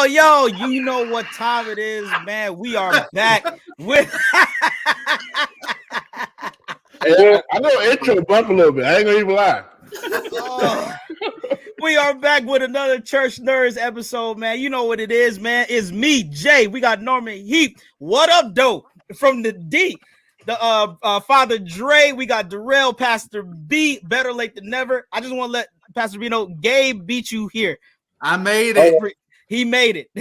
Yo, you know what time it is, man. We are back with Hey, I know intro bump a little bit. I ain't gonna even lie. We are back with another Church Nerds episode, man. You know what it is, man. It's me, Jay. We got Norman Heap. What up, though? From the D, the Father Dre. We got Darrell, Pastor B. Better late than never. I just want to let Pastor B know Gabe beat you here. I made it. He made it.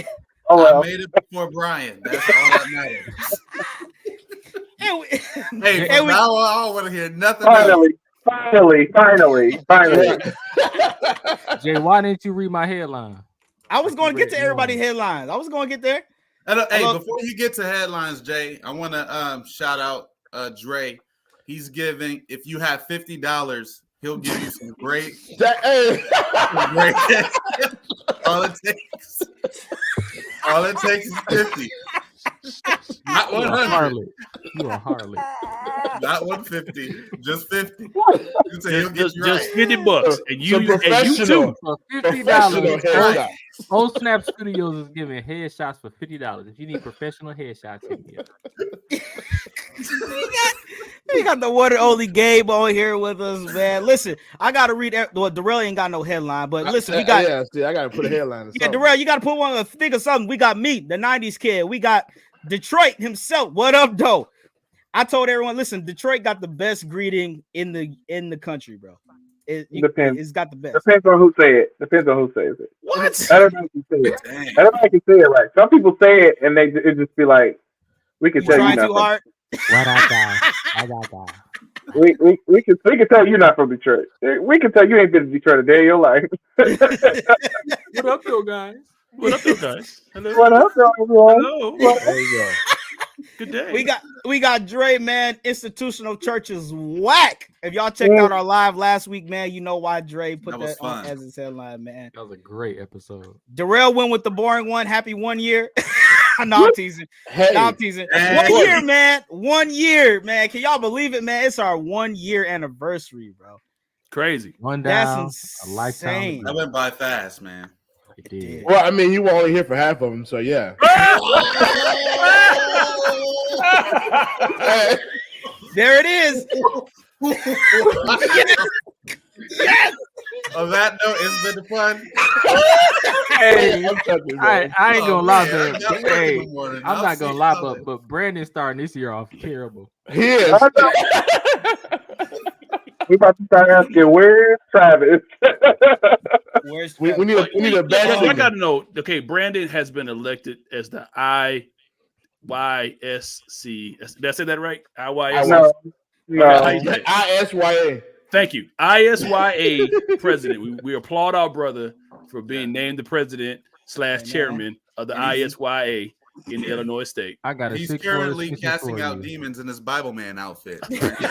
I made it before Brian. That's all that matters. Hey, from now on, I don't want to hear nothing else. Finally. Jay, why didn't you read my headline? I was going to get to everybody's headlines. I was going to get there. Hey, before you get to headlines, Jay, I want to shout out Dre. He's giving, if you have $50, he'll give you some great. All it takes is 50. Not 100. You a harlot. Not 150. Just 50. Just $50, and you too. For $50, Old Snap Studios is giving headshots for $50. If you need professional headshots, hit me up. We got the one and only Gabe on here with us, man. Listen, I gotta read. Well, Darrell ain't got no headline, but listen, we got. I gotta put a headline. Yeah, Darrell, you gotta put one. Think of something. We got me, the '90s kid. We got Detroit himself. What up, though? I told everyone, listen, Detroit got the best greeting in the country, bro. Depends. It's got the best. Depends on who say it. Depends on who says it. What? Everybody can say it. Everybody can say it right. Some people say it and it just be like, we can tell you not. Too hard. What I got. We can tell you're not from Detroit. We can tell you ain't been to Detroit a day in your life. What up, though, guys? Hello. What up, though, everyone? Hello. There you go. Good day. We got Dre, man. Institutional churches whack. If y'all checked out our live last week, man, you know why Dre put that on as his headline, man. That was a great episode. Darrell went with the boring one. Happy 1 year. No, I'm teasing. Hey. No, I'm teasing. 1 year, man. 1 year, man. Can y'all believe it, man? It's our 1 year anniversary, bro. Crazy. One down. That's a lifetime. That went by fast, man. It did. Well, I mean, you were only here for half of them, so yeah. There it is. Yes. On that note, it's been fun. Hey, I ain't gonna lie, man. but hey, I'm not gonna lie, but Brandon's starting this year off terrible. He is. We about to start asking, where's Travis? We need a bad. I gotta know. Okay, Brandon has been elected as the IYSC. Did I say that right? IYSC. No. ISYA. Thank you. ISYA president. We applaud our brother for being named the president / chairman of the ISYA in Illinois State. I got He's currently casting out demons in his Bible man outfit. Shout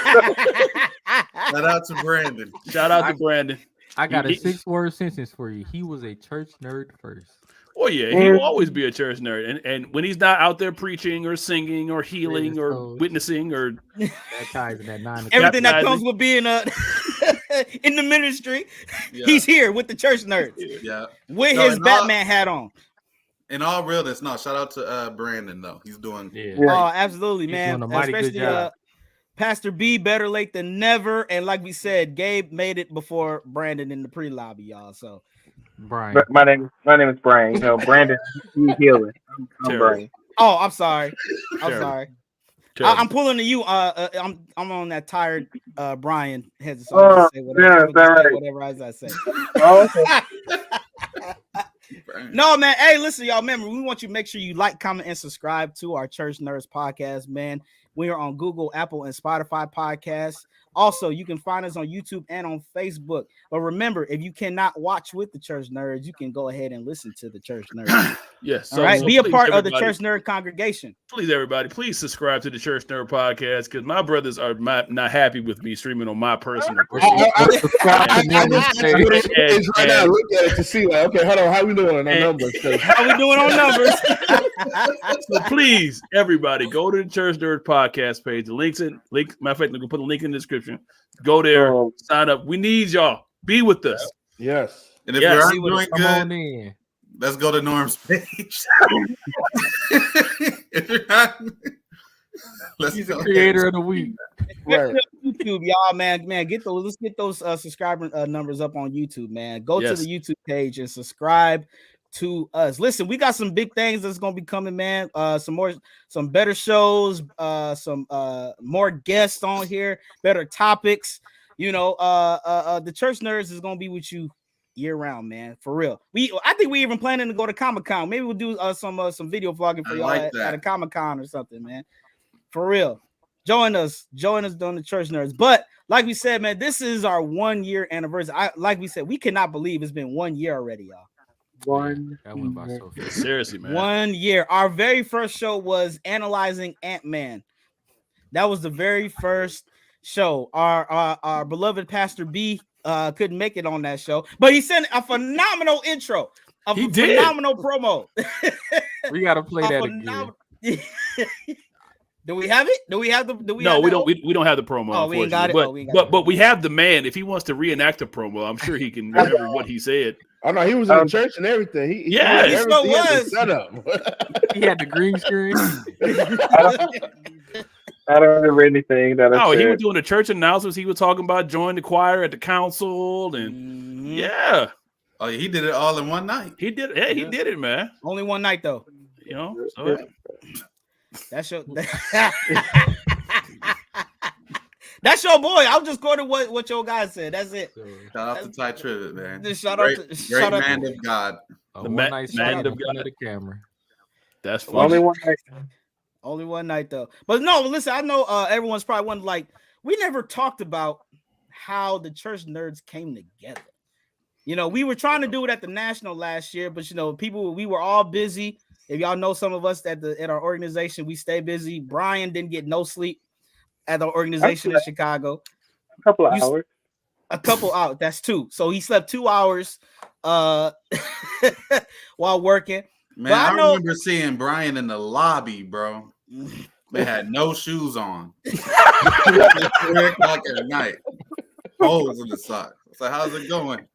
out to Brandon. I got a 6-word sentence for you. He was a church nerd first. Oh yeah, he will always be a church nerd, and when he's not out there preaching or singing or healing or witnessing or everything that comes with being in the ministry, he's here with the church nerds. Yeah, with his Batman hat on. In all realness, shout out to Brandon though. He's doing. Oh, absolutely, man. Especially good job. Pastor B, better late than never, and like we said, Gabe made it before Brandon in the pre-lobby, y'all. So. Brian. My name is Brian. You know, Brandon, he's healing. I'm Brian. Oh, I'm sorry. I'm pulling to you. I'm on that tired Brian head. So say whatever I say. Oh, okay. No, man. Hey, listen, y'all. Remember, we want you to make sure you like, comment, and subscribe to our Church Nerds podcast, man. We are on Google, Apple, and Spotify podcasts. Also, you can find us on YouTube and on Facebook. But remember, if you cannot watch with the Church Nerds, you can go ahead and listen to the Church Nerds. Yes. All right. Be a part of the Church Nerd congregation. Please, everybody, please subscribe to the Church Nerd podcast because my brothers are not happy with me streaming on my personal. Look at it to see, like, okay, hold on, how we doing on our numbers? How we doing on numbers? So please, everybody, go to the Church Nerd podcast page. The matter of fact, we're gonna put a link in the description. Go there, sign up. We need y'all. Be with us. Yes. And if you're doing Let's go to Norm's page. If you're not, He's the creator of the week. Right. YouTube, y'all, man, get those. Let's get those subscriber numbers up on YouTube, man. Go to the YouTube page and subscribe to us. Listen, we got some big things that's gonna be coming, man. Some better shows, some more guests on here, better topics. You know, the Church Nerds is gonna be with you year round, man, for real. I think we even planning to go to Comic-Con. Maybe we'll do some video vlogging for y'all at a Comic-Con or something, man. For real. Join us doing the Church Nerds. But like we said, man, this is our 1 year anniversary. Like we said, we cannot believe it's been 1 year already, y'all. That went by so fast. Seriously, man. 1 year. Our very first show was analyzing Ant-Man. That was the very first show. Our beloved Pastor B couldn't make it on that show, but he sent a phenomenal intro, phenomenal promo. We gotta play that again. Do we have it? We don't have the promo. Oh, we ain't got it. But we have the man. If he wants to reenact the promo, I'm sure he can remember what he said. Oh no, he was in the church and everything. He was. Set up. He had the green screen. I don't remember anything that. He was doing the church announcements. He was talking about joining the choir at the council, and yeah. Oh, he did it all in one night. He did. Yeah, he did it, man. Only one night though. You know. So, That's your. That's your boy. I'm just quoting what your guy said. That's it. Shout out to Ty Trivet, man. Just shout Great out man of God. The man of God of the camera. That's funny. Only one night. Only one night though. But no, listen, I know everyone's probably wondering, like, we never talked about how the Church Nerds came together. You know, we were trying to do it at the National last year, but you know, we were all busy. If y'all know some of us at our organization, we stay busy. Brian didn't get no sleep at the organization in Chicago. A couple of hours. A couple hours. That's 2. So he slept 2 hours while working. Man, I remember seeing Brian in the lobby, bro. They had no shoes on. 3 o'clock at night. Holes in the socks. So how's it going?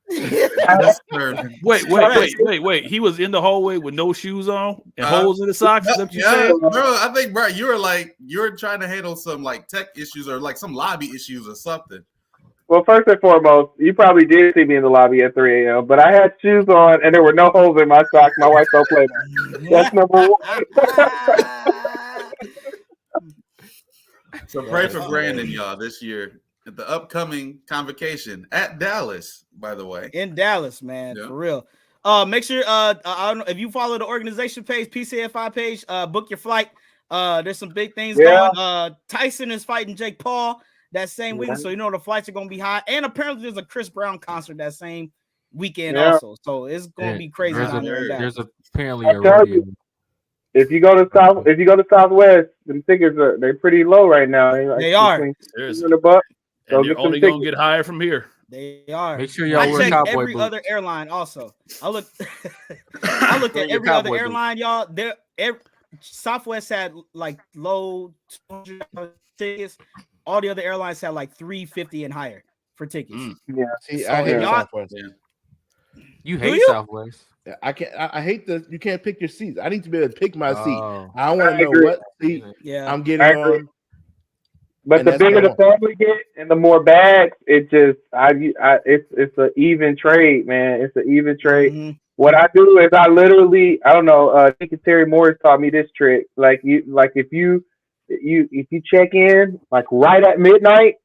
Wait. He was in the hallway with no shoes on and holes in the socks. Is that what you said? Bro, I think, bro, you were trying to handle some like tech issues or like some lobby issues or something. Well, first and foremost, you probably did see me in the lobby at 3 a.m., but I had shoes on and there were no holes in my socks. My wife don't play that. That's number 1. So pray for Brandon, y'all, this year at the upcoming convocation at Dallas, by the way. In Dallas, man, for real. Make sure I don't know if you follow the organization page, PCFI page, book your flight. There's some big things going. Tyson is fighting Jake Paul that same week, so you know the flights are gonna be high. And apparently there's a Chris Brown concert that same weekend also. So it's gonna be crazy. There's apparently a rodeo. If you go to Southwest, the tickets they're pretty low right now. They are. $100. And they're only gonna get higher from here. They are. Make sure y'all wear cowboy every boots. Other airline also. I looked at every other airline, y'all. Southwest had like low $200 tickets. All the other airlines had like $350 and higher for tickets. Yeah, see, I hate Southwest. You hate Southwest. I can't. I hate you can't pick your seats. I need to be able to pick my seat. I want to know what seat I'm getting on. But the bigger the family get and the more bags, it's it's an even trade, man. It's an even trade. Mm-hmm. What I do is I don't know. I think Terry Morris taught me this trick. If you check in like right at midnight,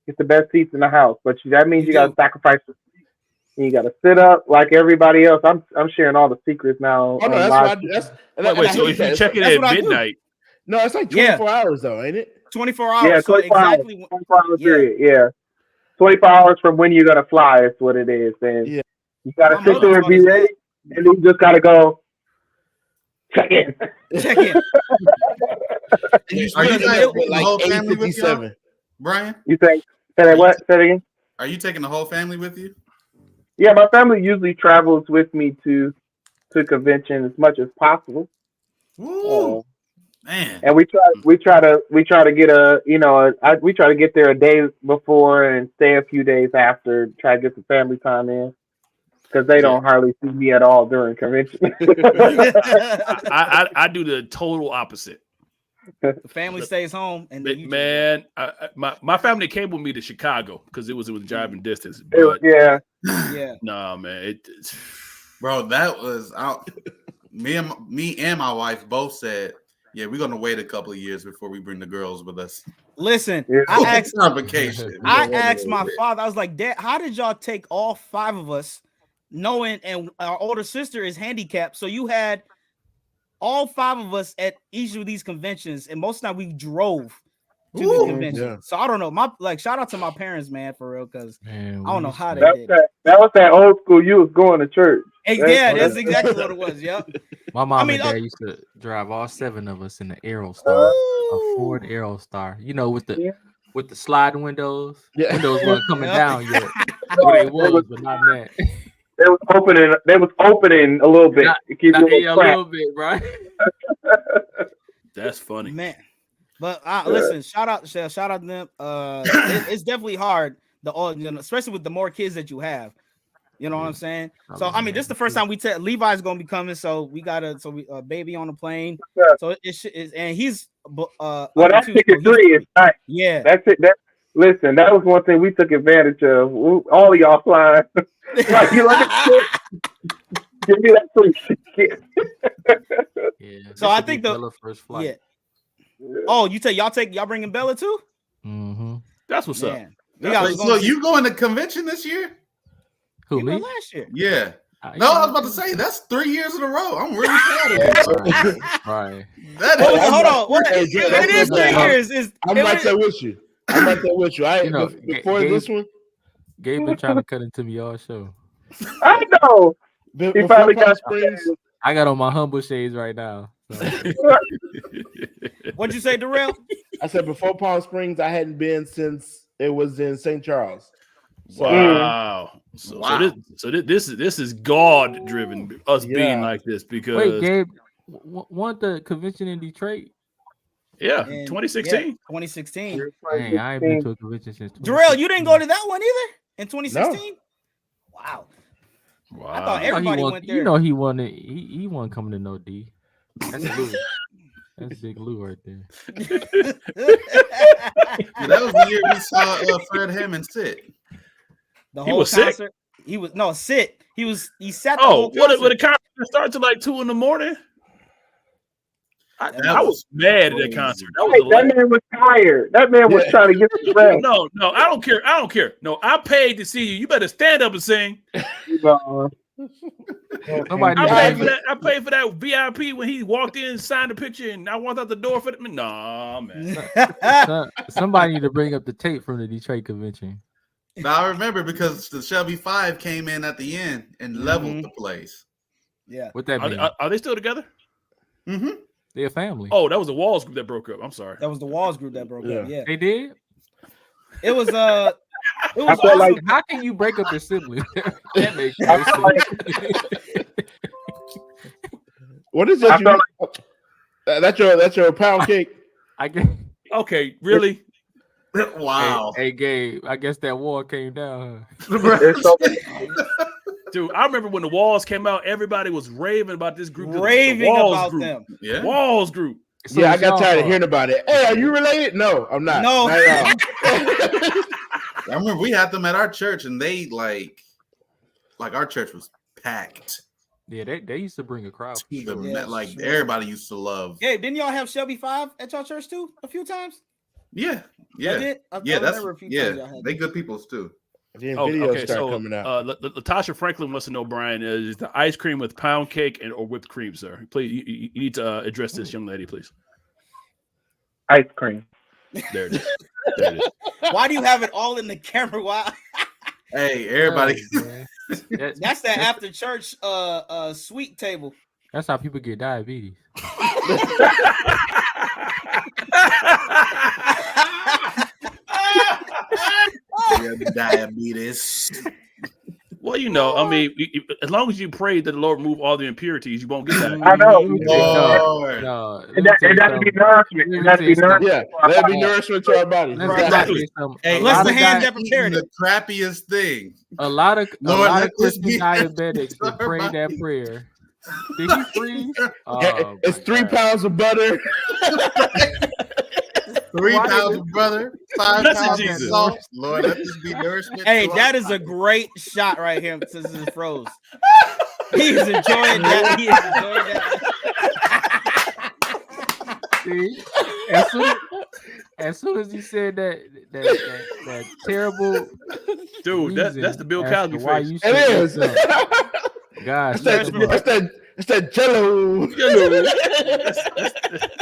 it's the best seats in the house. But that means you got to sacrifice the seat. You got to sit up like everybody else. I'm sharing all the secrets now. Oh no, that's what I do. So if you check in at midnight, no, it's like 24 hours though, ain't it? 24 hours. Yeah, 24 hours. 24 hours period. Yeah. 24 hours from when you're going to fly is what it is. And you got to sit there and be ready. And then you just got to go check in. Check in. Are you guys with like 8:57? Brian? You say what? Say it again? Are you taking the whole family with you? Yeah, my family usually travels with me to convention as much as possible. Woo. Man. And we try to get we try to get there a day before and stay a few days after, try to get the family time in. because they don't hardly see me at all during convention. I do the total opposite. The family stays home, and man, my family came with me to Chicago because it was driving distance. But yeah. Nah, man, bro, that was out. Me and my wife both said, "Yeah, we're gonna wait a couple of years before we bring the girls with us." Listen, I asked on vacation. I asked my father. I was like, "Dad, how did y'all take all 5 of us, knowing and our older sister is handicapped? So you had all 5 of us at each of these conventions, and most of the time we drove to the convention." Yeah. So I don't know. Shout out to my parents, man, for real, because I don't know how they did. That was that old school. You was going to church. Yeah, that's exactly what it was. Yep. My mom and dad used to drive all 7 of us in the Aerostar, a Ford Aerostar. You know, with the sliding windows. Yeah. Windows weren't coming down yet. Well, they was, but not that. They was opening a little bit. A little bit, right? That's funny, man. But listen, shout out to them. It's definitely hard. Especially with the more kids that you have. You know what I'm saying? So I mean, this is the first time Levi's gonna be coming, so we baby on the plane. So and he's that ticket 3 is nice. Yeah, that's it. Listen, that was one thing we took advantage of. All of y'all flying. Like, you like give me that free ticket. Yeah. So I think the first flight. Yeah. Oh, y'all bringing Bella too? Mm-hmm. That's what's up. So you going to convention this year? Who, me? Last year. Yeah. No, I was about to say that's 3 years in a row. I'm really proud of you. Right. Hold on. It is 3 years. I'm right there with you. Before this one, Gabe been trying to cut into me all show. I know. He finally got springs. I got on my humble shades right now. So. What'd you say, Darrell? I said before Palm Springs, I hadn't been since it was in St. Charles. Wow. So this is God driven, us being like this, because wait, Gabe, want the convention in Detroit? Yeah, 2016. Yeah, 2016. Dang, I ain't been to a convention since 2016. Darrell, you didn't go to that one either in 2016? No. Wow. I thought everybody went there. You know he wanted. He wasn't coming to no D. That's Lou. That's Big Lou right there. That was the year we saw Fred Hammond sit. The whole concert. Sick? Sit. He sat. What the concert started to like 2 a.m. I was mad at that concert. That man was tired. That man was trying to get the rest. No, I don't care. No, I paid to see you. You better stand up and sing. I paid for that VIP when he walked in, signed the picture, and I walked out the door for the. Nah, man. Somebody need to bring up the tape from the Detroit convention. Now I remember because the Shelby 5 came in at the end and leveled the place. Yeah. What that mean? Are they still together? Mm-hmm. They're a family. Oh, that was the Walls group that broke up. I'm sorry. That was the Walls group that broke up. Yeah. They did? It was I felt like, how can you break up your siblings? That makes no sense. What is that? That's your pound cake. I guess. Okay, really? Wow. Hey, Gabe, I guess that wall came down. Huh? Dude, I remember when the Walls came out, everybody was raving about this group. Raving about them. Yeah. Walls group. So yeah, I got tired of hearing about it. Hey, are you related? No, I'm not. No. I remember we had them at our church, and they like our church was packed. Yeah, they used to bring a crowd. Everybody used to love. Yeah, didn't y'all have Shelby 5 at y'all church too a few times? Yeah. They good people too. So coming out. Latasha Franklin wants to know, Brian, is the ice cream with pound cake or whipped cream, sir? Please, you need to address this young lady, please. Ice cream. There it is. Why do you have it all in the camera? Why? Hey, everybody. That's that after church sweet table. That's how people get diabetes. Diabetes. Well, you know, I mean, as long as you pray that the Lord remove all the impurities, you won't get that. I know. No, It has to be nourishment. It has to be nourishment. Yeah, let it be nourishment to our bodies. Hey, bless the hands that prepared the it. crappiest thing. A lot of Christian be- diabetics that pray that prayer. Did he freeze? Oh, it's 3 pounds of butter. 3 pounds of butter, 5 Blessed pounds Jesus. of salt. Lord, let this be nourishment. Hey, to that our is a great shot right here since it's froze. He's enjoying that. He is enjoying that. See, as soon as he said that terrible Dude, that's the Bill Cosby face. It is. Gosh, It's that Jello.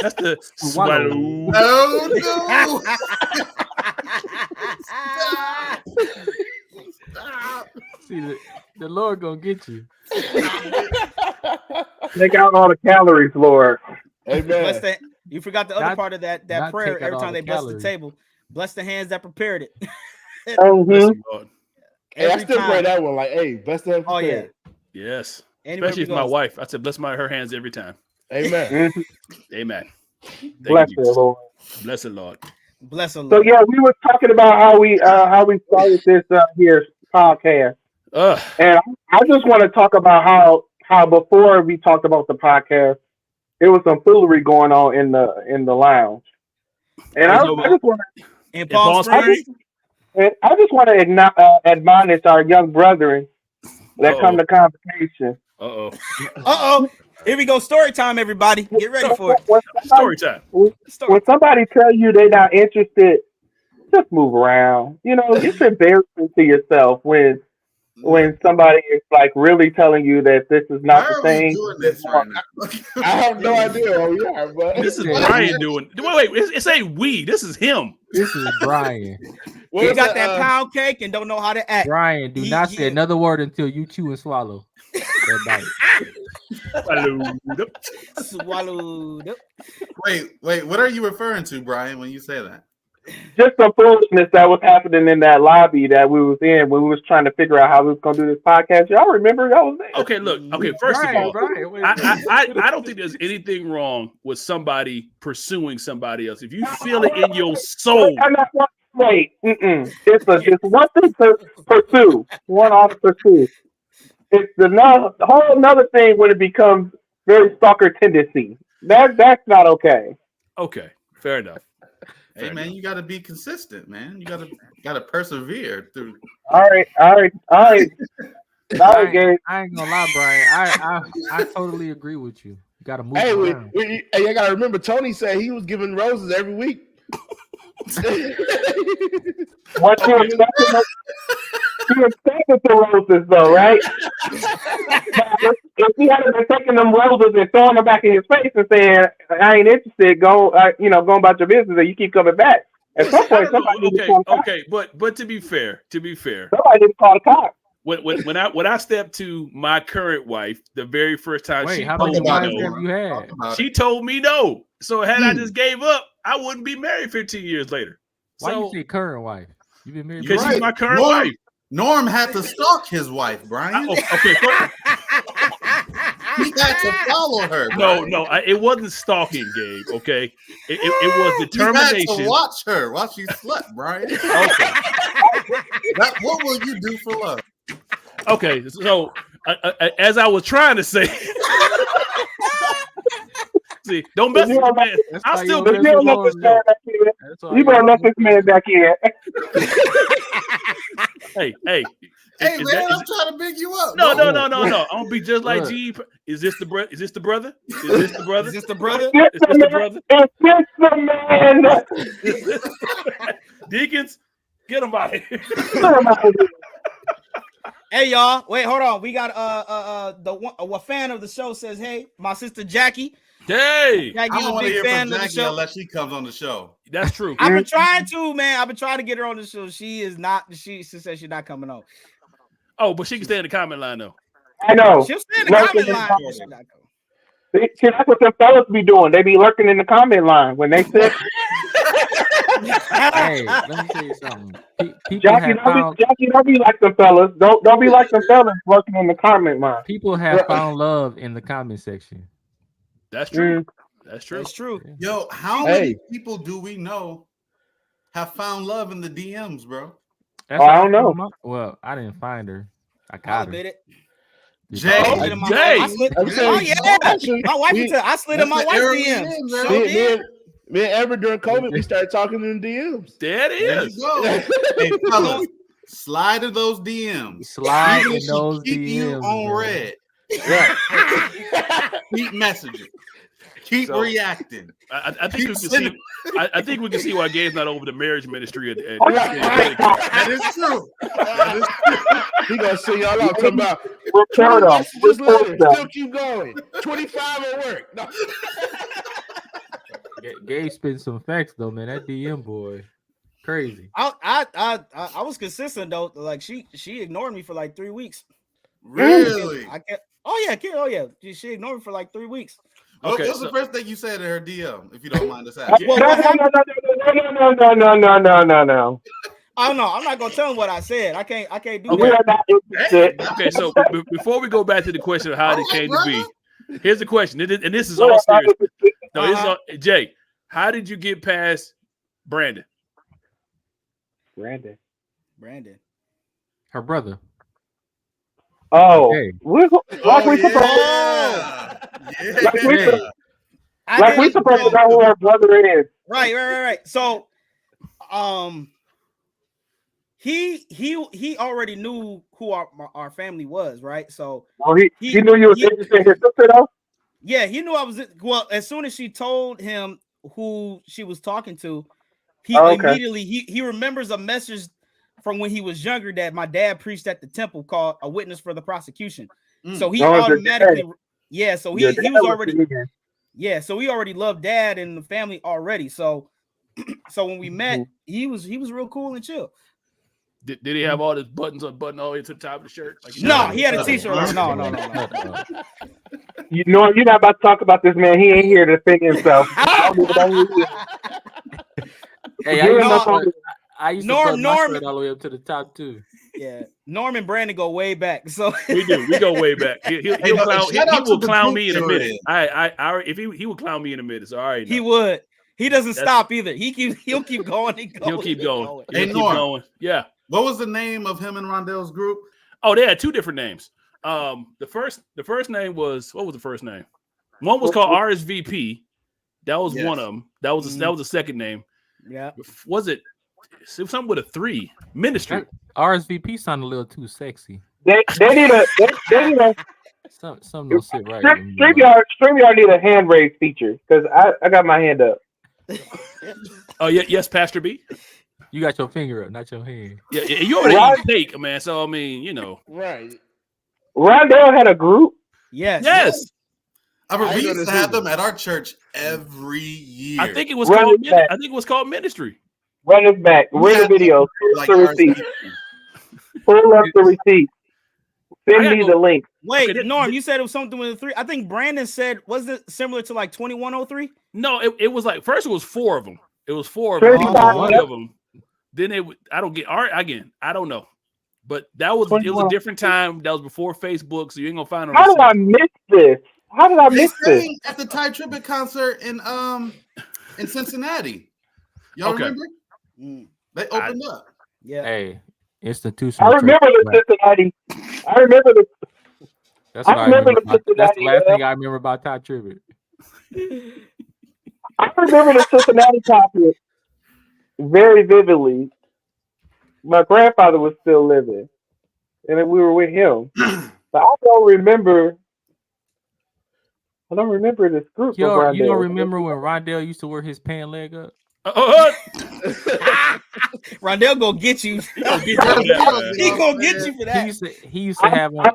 That's the swallow. Oh no! See, the Lord gonna get you. Take out all the calories, Lord. Amen. You forgot the other part of that prayer every time they bless the table. Bless the hands that prepared it. Hey, I still pray that one. Like, hey, bless the hands. Oh yeah. Yes. Anywhere Especially if my wife. I said, bless her hands every time. Amen. Amen. Bless the Lord. Bless the Lord. Bless the Lord. So yeah, we were talking about how we started this here podcast, and I just want to talk about how before we talked about the podcast, there was some foolery going on in the lounge, and I just want to admonish our young brethren that come to convocation. Here we go. Story time, everybody. Get ready for it. Story time. When somebody tell you they're not interested, just move around. You know, it's embarrassing to yourself when somebody is like really telling you that this is not the thing. I have no idea who you are, but this is Brian doing. Wait, it's a we. This is him. This is Brian. He got that pound cake and don't know how to act. Brian, do not say another word until you chew and swallow. Swallowed up. Wait, what are you referring to, Brian, when you say that? Just some foolishness that was happening in that lobby that we was in when we was trying to figure out how we was gonna do this podcast. Y'all remember y'all was there? Okay, look. Okay, first of all, I don't think there's anything wrong with somebody pursuing somebody else. If you feel it in your soul. Wait, it's one thing to pursue, one off pursue. It's the whole another thing when it becomes very stalker tendency. That's not okay. Okay, fair enough. Hey man, you got to be consistent, man. You got to persevere through. All right. I ain't gonna lie, Brian. I totally agree with you. You got to move around. Hey, I gotta remember. Tony said he was giving roses every week. What you expected the roses, though, right? If he had been taking them roses and throwing them back in his face and saying, "I ain't interested," go about your business, and you keep coming back. At some point, okay, but to be fair, somebody didn't call the cops. When I stepped to my current wife, the very first time she told me no. So had I just gave up, I wouldn't be married 15 years later. Why you say current wife? You've been married because she's my current wife. Norm had to stalk his wife, Brian. Okay. He had to follow her. No, it wasn't stalking, Gabe. Okay, it was determination. You had to watch her while she slept, Brian. Okay. What will you do for love? Okay, so as I was trying to say. See, don't mess with the man. I'm still you better let this man back in. Hey, man, I'm trying to big you up. No. I'm gonna be just like G. Is this the brother? Is this the brother? Is this the brother? It's the man. Deacons, get him out of here. Hey y'all, wait, hold on. We got a fan of the show says, "Hey, my sister Jackie." Hey, I don't want to hear from Jackie unless she comes on the show. That's true. I've been trying to, man. I've been trying to get her on the show. She is not. She says she's not coming on. Oh, but she can stay in the comment line though. I know. She'll stay in the comment line. See, that's what the fellas be doing. They be lurking in the comment line when they sit. Hey, let me tell you something. Jackie, don't be like the fellas. Don't be like the fellas working in the comment line. People have found love in the comment section. That's true. That's true. That's true. Yo, how many people do we know have found love in the DMs, bro? I don't know. Well, I didn't find her. I got her. Did it? Jay. Oh yeah, my wife. I slid in my wife's DMs. Me and Ever during COVID, we started talking in the DMs. There it is. Hey, fellas, slide in those DMs. Slide in those DMs. You on red. Keep messaging. Keep reacting. I think we can see. I think we can see why Gabe's not over the marriage ministry. That is true. He gonna see y'all out talking about. Still keep going. 25 at work. No. Gabe spit some facts though, man. That DM boy, crazy. I was consistent though. Like she ignored me for like 3 weeks. Really? I can't. Oh yeah. She ignored me for like 3 weeks. Okay, what's the first thing you said in her DM, if you don't mind us asking? No. Oh no, I'm not gonna tell him what I said. I can't do that. Okay, so before we go back to the question of how it came to be, here's the question, and this is all serious. No, this is all, Jay, how did you get past Brandon? Brandon. Her brother. Oh, okay. We supposed to know who her brother is. Right. So, he already knew who our family was, right? So, he knew you were interested in his sister, though. Yeah, he knew I was. Well, as soon as she told him who she was talking to, he immediately he remembers a message from when he was younger that my dad preached at the temple called "A Witness for the Prosecution." So he automatically, So he was already, So he already loved dad and the family already. So when we met, he was real cool and chill. Did he have all his buttons unbuttoned all the way to the top of the shirt? Like no, he had a t-shirt on. No. You know, you're not about to talk about this man. He ain't here to defend himself. Hey, I used to button my shirt all the way up to the top too. Yeah, Norm and Brandon go way back. So we do. We go way back. He will clown me in a minute. He will clown me in a minute. So all right, he would. He doesn't stop either. He'll keep going. He'll keep going. Yeah. What was the name of him and Rondell's group? Oh, they had two different names. The first name was, what was the first name? One was called RSVP. That was one of them. That was the second name. Yeah. Was it something with a 3? Ministry. RSVP sounded a little too sexy. They need a something don't sit right. StreamYard need a hand raise feature because I got my hand up. Oh yeah, yes, Pastor B. You got your finger up, not your hand. Yeah, you already eat steak, man. So I mean, you know. Right. Rondell had a group. Yes. We used to have them at our church every year. I think it was called. I think it was called Ministry. Run it back. Run the video. Pull up the receipt. Send me the link. Wait, Norm, you said it was something with a 3. I think Brandon said, was it similar to like 2103? No, it was like, first it was 4 of them. It was 4 of them. One of them. Then I don't get art again. I don't know. But it was a different time. That was before Facebook, so you ain't gonna find them. How did I miss this? At the Ty Tribbett concert in Cincinnati. Y'all remember? They opened up. Yeah. Hey, institutional. I remember the Cincinnati. I remember the. That's the last thing I remember about Ty Tribbett. I remember the Cincinnati concert very vividly. My grandfather was still living, and we were with him. But I don't remember this group. You don't remember when Rondell used to wear his pant leg up? Rondell gonna get you. He gonna get you for that. He used to have one.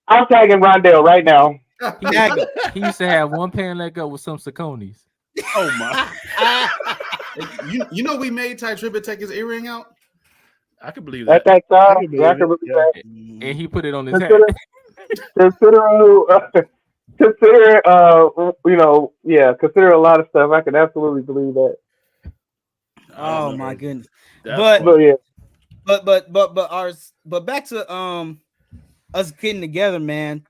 I'm tagging Rondell right now. He used to have one pant leg up with some Saucony's. Oh my! You know we made Ty Tribbett take his earring out. I can believe that. And he put it on his head. Consider a lot of stuff. I can absolutely believe that. Oh my goodness. But back to us getting together, man.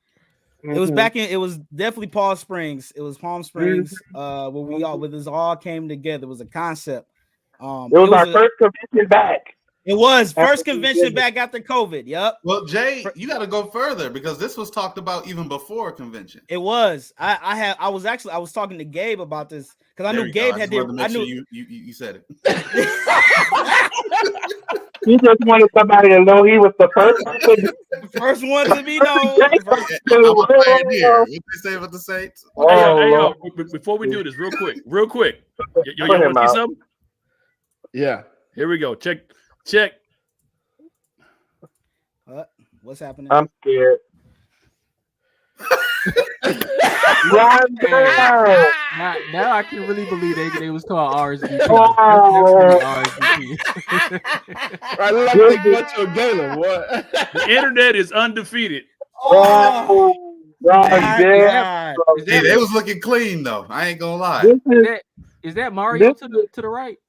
It was it was definitely Palm Springs. It was Palm Springs where we all came together. It was a concept. It was our first convention back. It was first convention back after COVID. Yep. Well, Jay, you got to go further because this was talked about even before convention. It was. I was talking to Gabe about this because I knew Gabe had. I knew you said it. He just wanted somebody to know he was the first one to be known. What they say about the Saints? Before we do this, real quick. You want to see something? Yeah. Here we go. Check. What's happening? I'm scared. Now I can really believe they was called RSVP. I love to go to a gala. What? The internet is undefeated. They was looking clean though. I ain't gonna lie. Is that Mario to the right?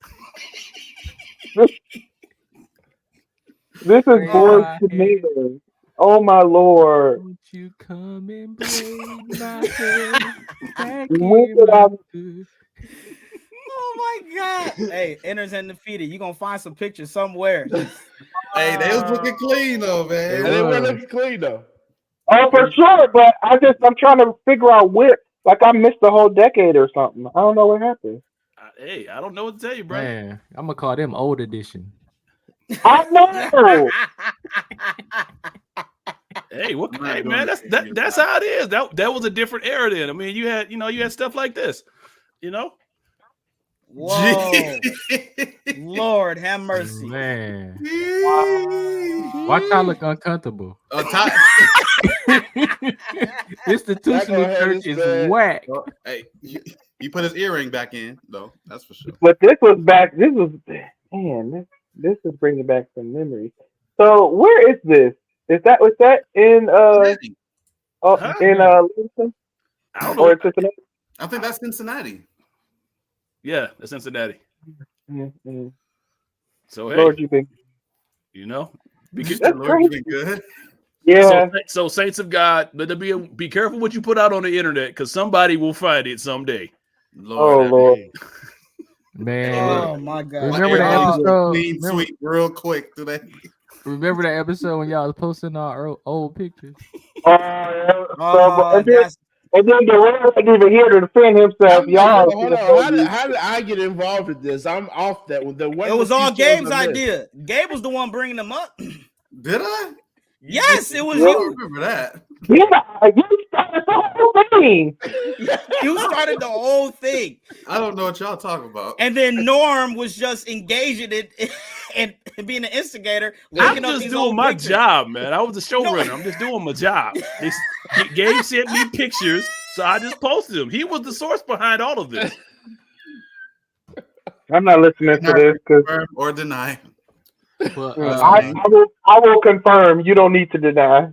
This is Boys to Men. Oh my Lord! Won't you come and braid my hair back Oh my God! Hey, Inners Undefeated. You gonna find some pictures somewhere? Hey, they was looking clean though, man. They were looking clean though. Oh, for sure. But I'm trying to figure out where. Like I missed the whole decade or something. I don't know what happened. Hey, I don't know what to tell you, bro. Man, I'm gonna call them old edition. I know. Hey, hey man, that's how it is. That was a different era then. I mean, you had stuff like this, Whoa, Lord have mercy, man. Why y'all look uncomfortable? Institutional church is whack. Hey, you put his earring back in though. That's for sure. But this was back. This was This is bringing back some memories. So where is this? Was that in Livingston? Or in Cincinnati? I think that's Cincinnati. Yeah, that's Cincinnati. Mm-hmm. So hey, Lord, you think Lord, you been good. Yeah. So Saints of God, but be careful what you put out on the internet because somebody will find it someday. Lord. Man, oh my God! Remember that episode? Clean sweep real quick today. Remember that episode when y'all was posting our old pictures? And then the Rams didn't even here to defend himself. Y'all, hold on. How did I get involved with this? I'm off that. It was all Gabe's idea. Gabe was the one bringing them up. Did I? Yes, it was you. you. Remember that? Yeah, you started the whole thing. You started the whole thing. I don't know what y'all talking about. And then Norm was just engaging it and being an instigator. I'm just doing my job, man. I was the showrunner. I'm just doing my job. Gabe sent me pictures, so I just posted them. He was the source behind all of this. I'm not listening to this confirm or deny. But, I will confirm. You don't need to deny.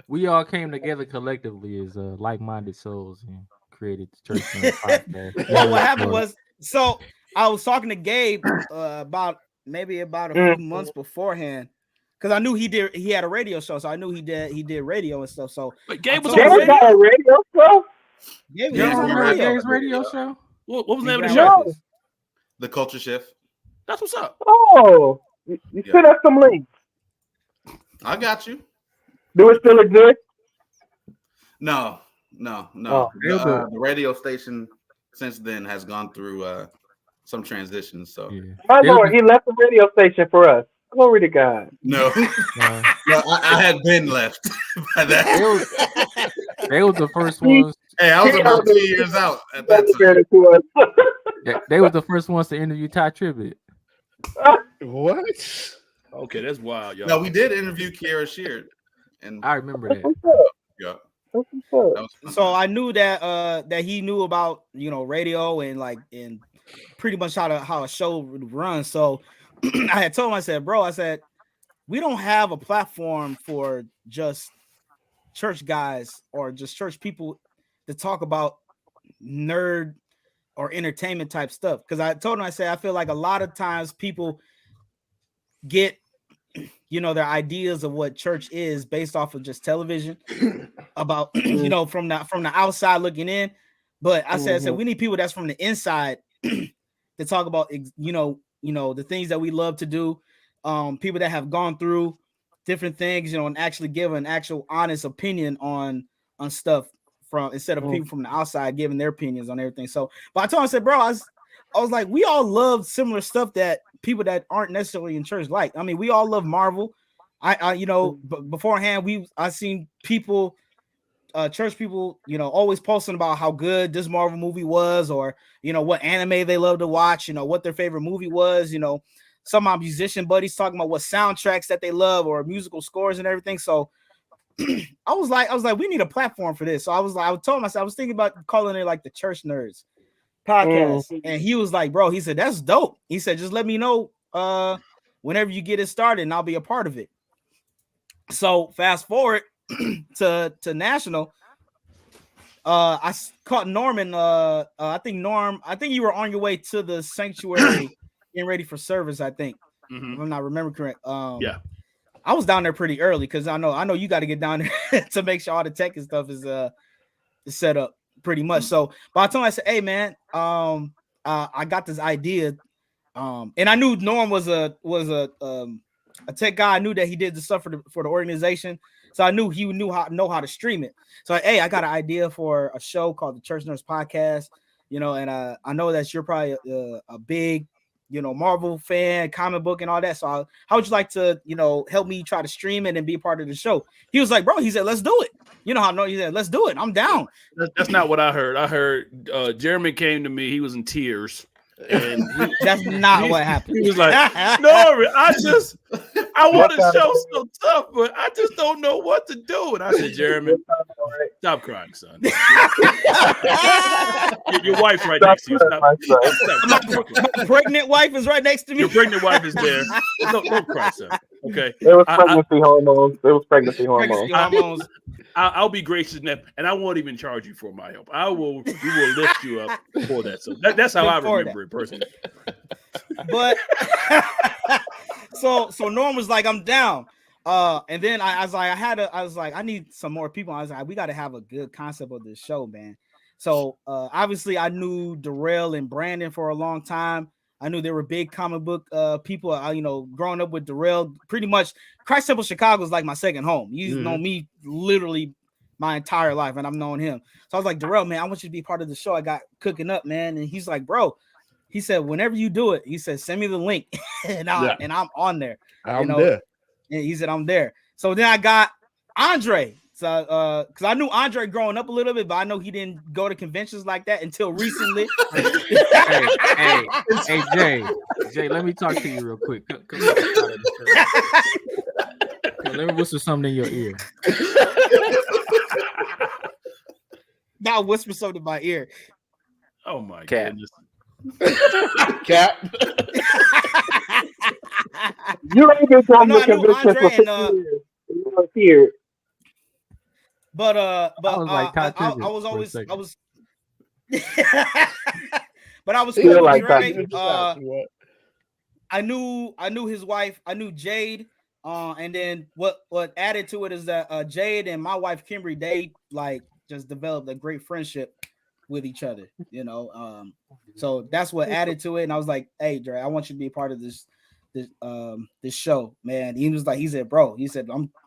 We all came together collectively as like-minded souls and created the church. Podcast. Well, what happened was, so I was talking to Gabe about a few months beforehand because I knew he had a radio show, so I knew he did radio and stuff. So but Gabe was on a radio show. Gabe's radio show. What was the name of the show? The Culture Shift. That's what's up. Oh, you sent us some links. I got you. Do it still exist? No. Oh, the radio station since then has gone through some transitions. So, my Lord, he left the radio station for us. Glory to God. No, I had been left by that. They was the first ones. Hey, I was about 2 years out at that time. They was the first ones to interview Ty Tribbett. What? Okay, that's wild, y'all. No, we did interview Kiara Sheard, and I remember that. Yeah. So I knew that he knew about radio and pretty much how a show would run. So I had told him, I said, we don't have a platform for just church guys or just church people to talk about nerd or entertainment type stuff. Because I told him, I said, I feel like a lot of times people get, their ideas of what church is based off of just television about, from the outside looking in. But I said, we need people that's from the inside to talk about, the things that we love to do. People that have gone through different things, and actually give an actual honest opinion on stuff instead of people from the outside giving their opinions on everything. So, but I told him, I said, bro, I was like, we all love similar stuff that people that aren't necessarily in church like. I mean, we all love Marvel. Beforehand, I seen people, church people, always posting about how good this Marvel movie was, or what anime they love to watch, what their favorite movie was. Some of my musician buddies talking about what soundtracks that they love or musical scores and everything. So I was like, we need a platform for this. So I told him, I was thinking about calling it like the Church Nerds podcast. And he was like, bro, he said, that's dope. He said, just let me know whenever you get it started and I'll be a part of it. So fast forward to national. I caught Norman. I think you were on your way to the sanctuary getting ready for service, I think. If I'm not remembering correct. Yeah. I was down there pretty early because I know you got to get down there to make sure all the tech and stuff is set up pretty much. So, but I told him, I said, hey man, I got this idea. And I knew Norm was a tech guy. I knew that he did the stuff for the organization. So I knew he know how to stream it. So hey, I got an idea for a show called the Church Nerds Podcast, and I know that you're probably a big Marvel fan, comic book and all that. So how would you like to, help me try to stream it and be a part of the show? He was like, bro, he said, let's do it. He said, let's do it. I'm down. That's not what I heard. I heard Jeremy came to me. He was in tears. And that's not what happened. He was like, Norman, I want to show some stuff, but I just don't know what to do. And I said, Jeremy, stop crying, son. Your wife's right next to you. My pregnant wife is right next to me. Your pregnant wife is there. Don't cry, son. Okay. It was pregnancy hormones. I'll be gracious enough, and I won't even charge you for my help. We will lift you up for that. So that's how I remember it personally. But so Norm was like, I'm down. And then I was like, I need some more people. I was like, we got to have a good concept of this show, man. So obviously I knew Darrell and Brandon for a long time. I knew they were big comic book people. Growing up with Darrell, pretty much Christ Temple Chicago is like my second home. He's known me literally my entire life, and I've known him. So I was like, Darrell, man, I want you to be part of the show I got cooking up, man. And he's like, bro, he said, whenever you do it, he said, send me the link, and I'm on there. I'm there. And he said, I'm there. So then I got Andre. So, because I knew Andre growing up a little bit, but I know he didn't go to conventions like that until recently. hey, Jay, let me talk to you real quick. Come let me whisper something in your ear. Now whisper something in my ear. Oh my goodness. Cap. You ain't been going to convention for 50 years. You were here. But I was cool with Dre. I knew his wife. I knew Jade. And then what added to it is that Jade and my wife Kimberly, they like just developed a great friendship with each other. So that's what added to it. And I was like, hey, Dre, I want you to be a part of this show, man. He said, bro,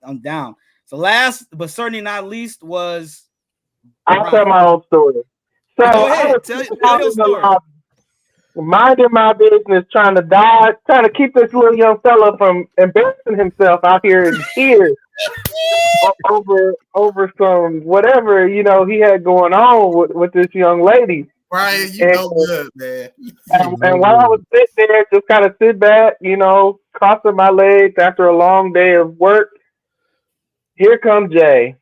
I'm down. So last but certainly not least was I'll tell my own story. So go ahead, tell your story. Minding my business, trying to keep this little young fella from embarrassing himself out here in tears over some whatever he had going on with this young lady. Brian, good, man. And while I was sitting there, just kind of sit back, crossing my legs after a long day of work. Here comes Jay,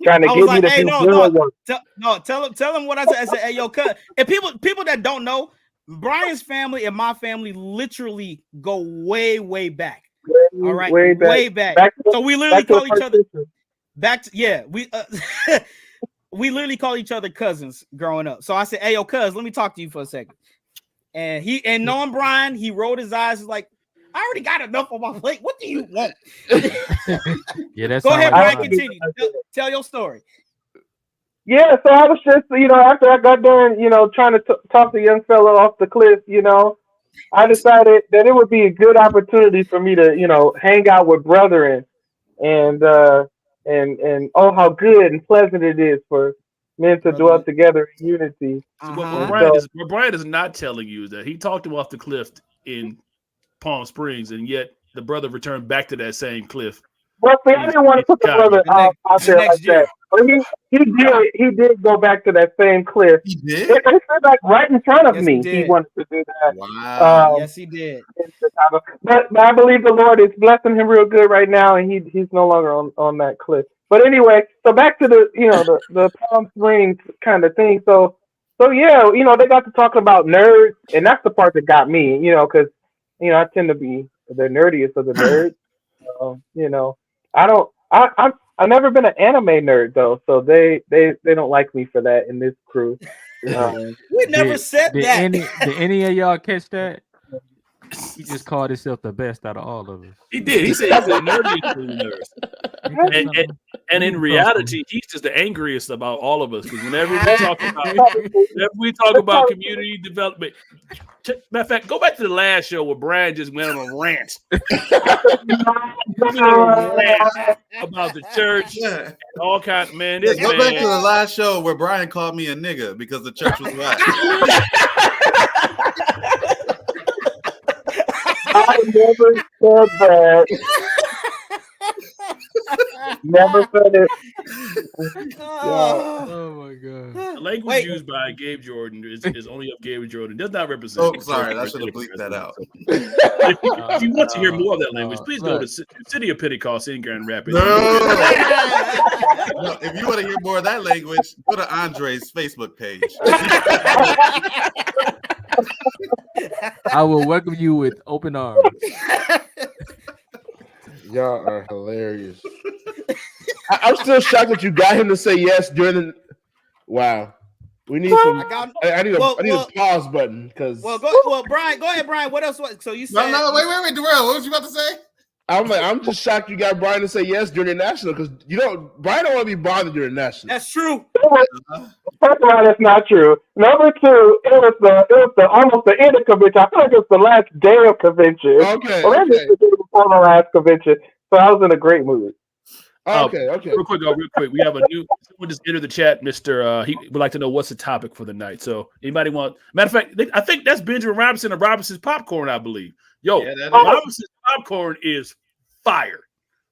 trying to get me to do work. Tell him what I said. I said, hey, yo, cut. And people that don't know, Brian's family and my family literally go way, way back. All right, way back. So we literally call each other back to we literally call each other cousins growing up. So I said, "Hey, yo, cuz, let me talk to you for a second." And knowing Brian, he rolled his eyes. He's like, "I already got enough on my plate. What do you want?" Yeah, that's go ahead, Brian. Continue. Tell your story. Yeah, so I was just, after I got done, trying to talk the young fella off the cliff, I decided that it would be a good opportunity for me to, hang out with brethren, and oh, how good and pleasant it is for men to dwell together in unity. What Brian is not telling you is that he talked him off the cliff in Palm Springs, and yet the brother returned back to that same cliff. Well, see, I didn't want to put the brother out there like that. But he did go back to that same cliff. He did? It said like right in front of me. He wanted to do that. Wow. Yes, he did. But I believe the Lord is blessing him real good right now, and he's no longer on that cliff. But anyway, so back to the Palm Springs kind of thing. So yeah, they got to talking about nerds, and that's the part that got me, because I tend to be the nerdiest of the nerds. I've never been an anime nerd though, so they don't like me for that in this crew. We never said that. Did any of y'all catch that? He just called himself the best out of all of us. He did. He said he's the nerdiest of the nerds. And in reality, he's just the angriest about all of us. Because whenever we talk about community development, matter of fact, go back to the last show where Brian just went on a rant about the church and all kinds. Man, go back to the last show where Brian called me a nigga because the church was whack. I never said that. Never said it. Oh my god! The language used by Gabe Jordan is only of Gabe Jordan. Does not represent. Oh, sorry, I should have bleeped that out. If you want to hear more of that language, please go to City of Pentecost in Grand Rapids. No, if you want to hear more of that language, go to Andre's Facebook page. I will welcome you with open arms. Y'all are hilarious. I'm still shocked that you got him to say yes during the. Wow, we need some. I need a pause button because. Brian, go ahead, Brian. What else? So you said? No, wait, Darrell. What was you about to say? I'm just shocked you got Brian to say yes during the national because Brian don't want to be bothered during national. That's true. First of all, that's not true. Number two, it was almost the end of convention. I feel like it was the last day of convention. Okay. Well, okay. The day before the last convention, so I was in a great mood. Okay. Real quick. We have someone just entered the chat. Mr. He would like to know what's the topic for the night. So anybody want? Matter of fact, I think that's Benjamin Robinson of Robinson's Popcorn, I believe. Yo, Robinson's Popcorn is fire.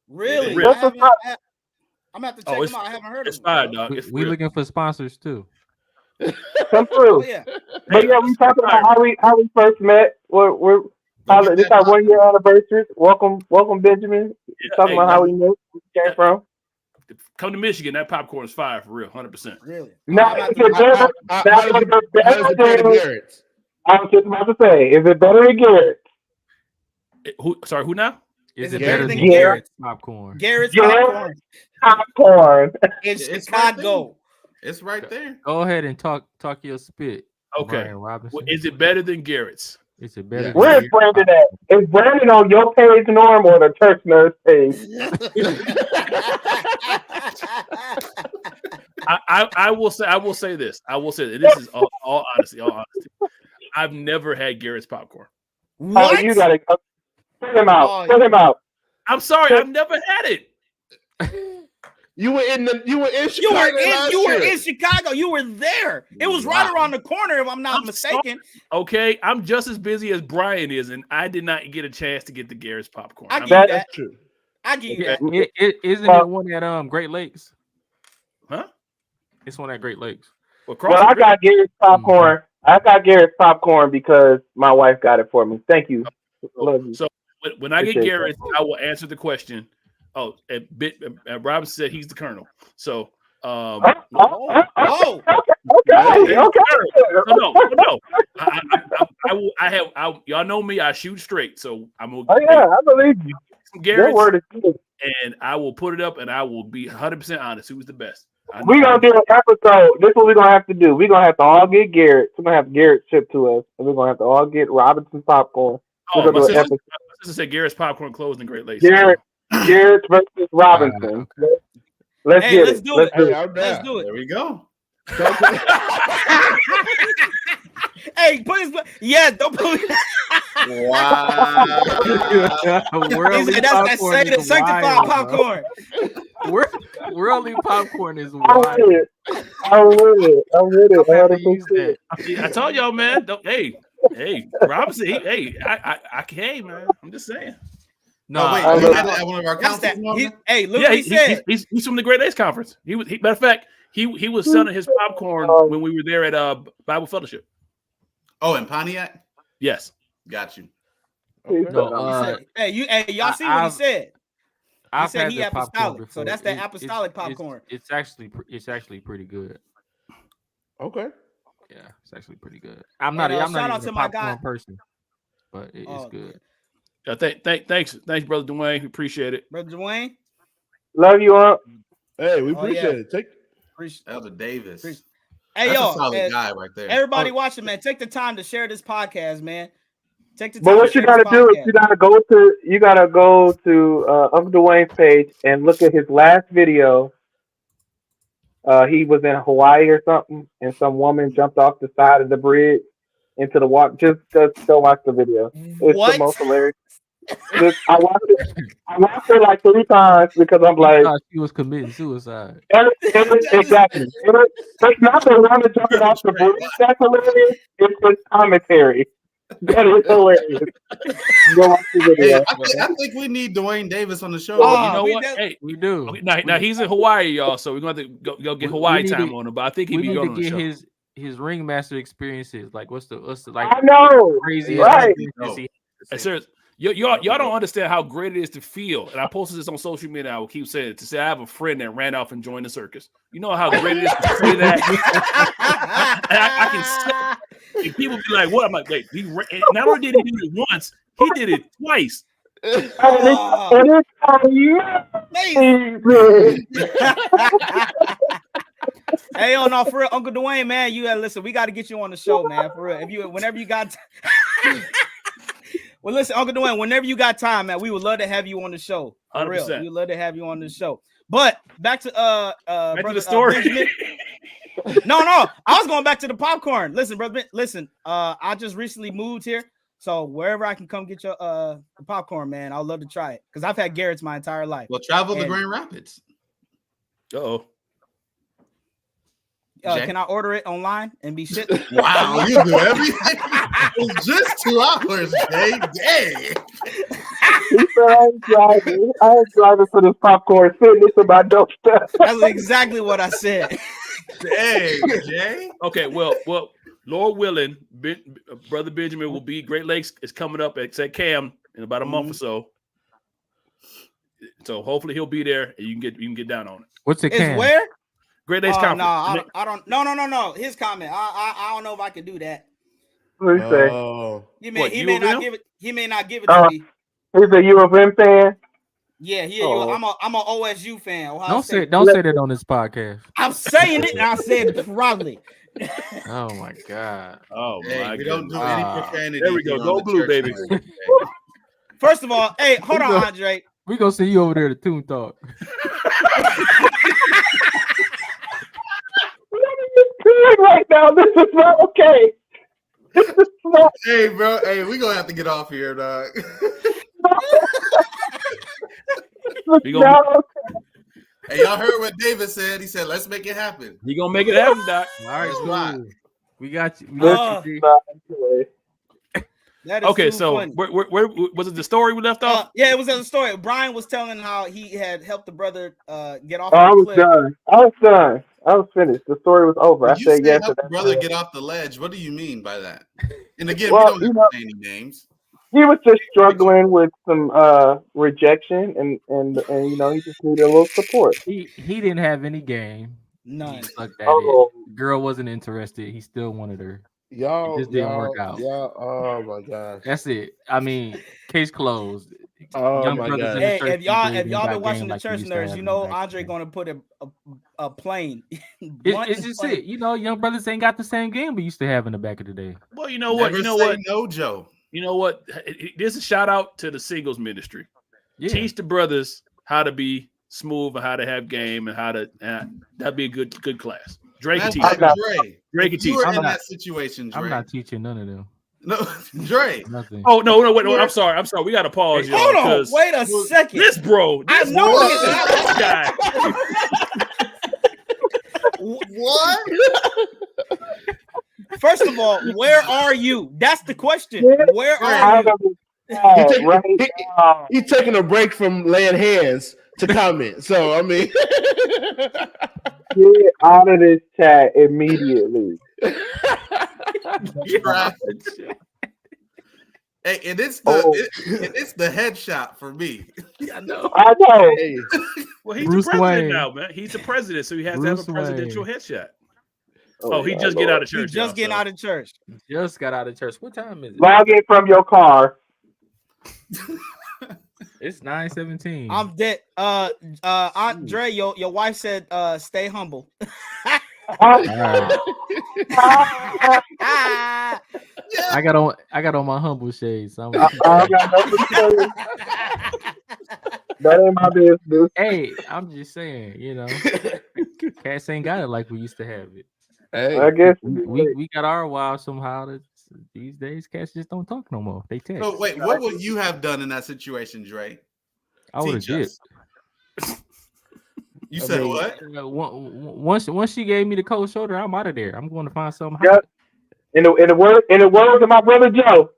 Really? I'm gonna have to check them out. I haven't heard of it. It's fire, dog. We're looking for sponsors too. Come through. Yeah. But yeah, we talking about how we first met. This is our 1 year anniversary. Welcome, Benjamin. Talking about how we met, where we came from. Come to Michigan. That popcorn is fire for real, 100%. Really? Now, is it better? I was just about to say, is it better than Garrett? Who now? Is it better than Garrett's popcorn? Garrett's popcorn. It's Chicago. It's right there. Go ahead and talk your spit. Okay. Is it better than Garrett's? Is it better? Where's Brandon at? Is Brandon on your page, Norm, or the church nurse page? I will say this. This is all honesty. I've never had Garrett's popcorn. What? Oh, you gotta put him out. Put him out. I'm sorry, I've never had it. You were in Chicago. You were in Chicago. You were there. It was right around the corner, if I'm not mistaken. Okay, I'm just as busy as Brian is, and I did not get a chance to get the Garrett's popcorn. I give you that. That's true. I give you that. Isn't it one at Great Lakes? Huh? It's one at Great Lakes. Well, I got Garrett's popcorn. I got Garrett's popcorn because my wife got it for me. Thank you. Love you. So when I get Garrett's, I will answer the question. Oh, and Robinson said he's the colonel. So, okay. No. Y'all know me. I shoot straight, so I'm gonna. Oh yeah, I believe you. Garrett's, word is good. And I will put it up, and I will be 100% honest. Who's the best? We gonna do an episode. This is what we're gonna have to do. We're gonna have to all get Garrett. We're gonna have Garrett shipped to us, and we're gonna have to all get Robinson popcorn. Oh, my sister said Garrett's popcorn closed in Great Lakes. Garrett versus Robinson. Let's get it. Do it. Let's do it. There we go. Hey, put his don't put me. Wow. That's sanctified popcorn. Worldly popcorn is wild. I'm with it. I told y'all, man. Hey, Robinson. Hey, man. I'm just saying. No, wait. He had one of our councils. Hey, look what he said. He's from the Great Lakes Conference. Matter of fact, he was selling his popcorn when we were there at Bible Fellowship. Oh, in Pontiac? Yes. Got you. Okay. No, y'all see what he said? He said he apostolic, so that's that apostolic popcorn. It's actually pretty good. Okay. Yeah, it's actually pretty good. I'm not even a popcorn person, but it's good. Thanks, Brother Dwayne. We appreciate it, Brother Dwayne. Love you up. Hey, we appreciate it. Elder Davis. Hey, that's yo, a solid guy right there. Everybody watching, man, take the time to share this podcast, man. Take the time. But what you gotta do is you gotta go to Uncle Dwayne's page and look at his last video. He was in Hawaii or something, and some woman jumped off the side of the bridge into the water. Just go watch the video. It's the most hilarious. I watched it like 3 times because I'm like, she was committing suicide. Exactly. It's not the one that jumped off the bridge that's hilarious. It's the commentary. That is hilarious. Go watch the video. I think we need Dwayne Davis on the show. You know what? Hey, we do. Okay, now he's in Hawaii, y'all. So we're going to have to go get Hawaii time on him. But I think he'd be going on the show. His ringmaster experiences. Like what's the like? I know. Crazy. Right. Hey, serious. Y'all don't understand how great it is to feel, and I posted this on social media. I will keep saying it to say I have a friend that ran off and joined the circus. You know how great it is to say that. I can say, and people be like, "What?" I'm like, "Wait, not only did he do it once, he did it twice." Hey, no, for real, Uncle Dwayne, man, you gotta listen. We got to get you on the show, man, for real. Whenever you got. Well, listen, Uncle Dwayne, whenever you got time, man, we would love to have you on the show. For 100%. Real. We'd love to have you on the show. But back to brother, the story. No, I was going back to the popcorn. Listen, brother, I just recently moved here. So wherever I can come get your the popcorn, man, I'd love to try it. Because I've had Garrett's my entire life. Well, travel to Grand Rapids. Uh-oh. Can I order it online and be shipped? Wow, you do everything. It's just 2 hours, Jay. Dang. He said, I ain't driving for this popcorn. Sitting this in my doorstep. That's exactly what I said. Dang, Jay. Okay, well, Lord willing, Brother Benjamin will be Great Lakes is coming up at Cam in about a month or so. So hopefully he'll be there and you can get down on it. What's it? Is where? Great Lakes Conference. No, I don't. No. His comment. I don't know if I can do that. What do you say? He may not give it. He may not give it to me. He's a U of M fan. Yeah, I'm an OSU fan. Don't say that on this podcast. I'm saying it, and I said probably. Oh my god. Oh my. We don't do any profanity. There we go. Go blue, baby. First of all, hey, hold on, Andre. We gonna see you over there to Toon Talk. Right now, this is not okay. Hey, bro. Hey, we gonna have to get off here, dog. Hey, y'all heard what David said? He said, "Let's make it happen." He gonna make it happen, Doc. All right, cool. We got you. Okay, so where was it? The story we left off? Yeah, it was the story. Brian was telling how he had helped the brother get off. I was done. I was finished. The story was over. I said yes. Help the brother get off the ledge. What do you mean by that? And again, we don't have to say any names. He was just struggling with some rejection, and he just needed a little support. He didn't have any game. None. The girl wasn't interested. He still wanted her. It just didn't work out. Oh my gosh. That's it. I mean, case closed. Oh my god. Hey, if y'all been watching the Church Nerds, you know Andre gonna put a plane. It's just it. You know, young brothers ain't got the same game we used to have in the back of the day. Well, you know what? Never You know say what? No, Joe. You know what? There's a shout out to the singles ministry. Yeah. Teach the brothers how to be smooth and how to have game and how to. That'd be a good class. Drake can teach. Dre can teach. You were in that situation, Dre. I'm not teaching none of them. No, Dre. Nothing. Oh no! Wait, no, I'm sorry. We got to pause. Hey, hold on. Wait a second. This bro. I know this guy. What? First of all, where are you? That's the question. Where are you? He's taking a break from laying hands to comment. So I mean, get out of this chat immediately. Hey, and it's the headshot for me. I know. Hey. Well, he's Bruce the president Wayne. now, man. He's the president, so he has Bruce to have a presidential Wayne. headshot. Oh, he just get out of church. He just getting out of church. Just got out of church. What time is it? Log in from your car. It's 9:17. I'm dead. Aunt Dre, your wife said, stay humble. Right. I got on my humble shades. So I got nothing to say. That ain't my business. hey, I'm just saying, you know, cats ain't got it like we used to have it. Hey. I guess We got our wild somehow. These days, cats just don't talk no more. They text. So wait, what would you have done in that situation, Dre? I would have Teach us. dipped. You said what? Once she gave me the cold shoulder, I'm out of there. I'm going to find something. Yep. In the words of my brother Joe.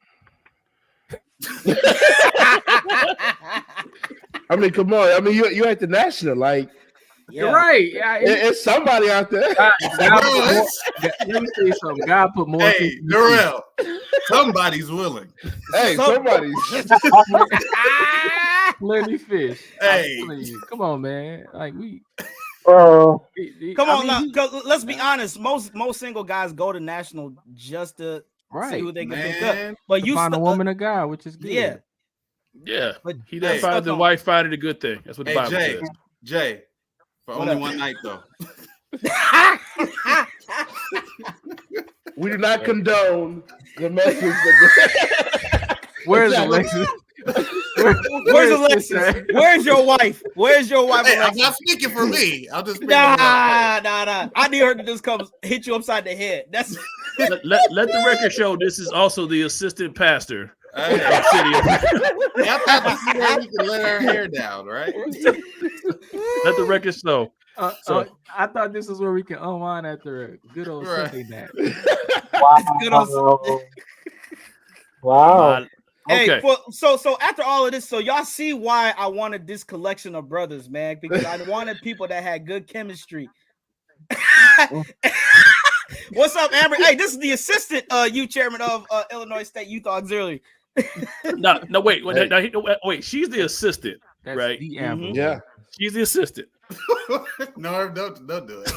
I mean, come on. I mean, you at the national, like You're right. Yeah, it's somebody out there. let me say something. God put more. Hey, Darrell, somebody's willing. Hey, somebody's. Plenty fish. Hey, come on, man. Like we. Come on, now, let's be honest. Most single guys go to national just to see who they can pick up. But you find a woman or guy, which is good. Yeah. But he doesn't find the wife find it a good thing. That's what the Bible says. Jay, for only one night though. We do not condone the message. Where's Alexis? Where's Alexis? Where's your wife? Where's your wife? Hey, I'm not speaking for me. I'll just nah. I need her to just come hit you upside the head. That's let the record show this is also the assistant pastor. I thought this is where we can let our hair down, right? Let the record show. I thought this is where we can unwind after a good old Sunday nap. Wow. Hey, so after all of this, so y'all see why I wanted this collection of brothers, man, because I wanted people that had good chemistry. What's up, Amber? Hey, this is the assistant youth chairman of Illinois State Youth Auxiliary. No, wait. Wait, she's the assistant, That's right? the Amber. Yeah. She's the assistant. No, don't do it.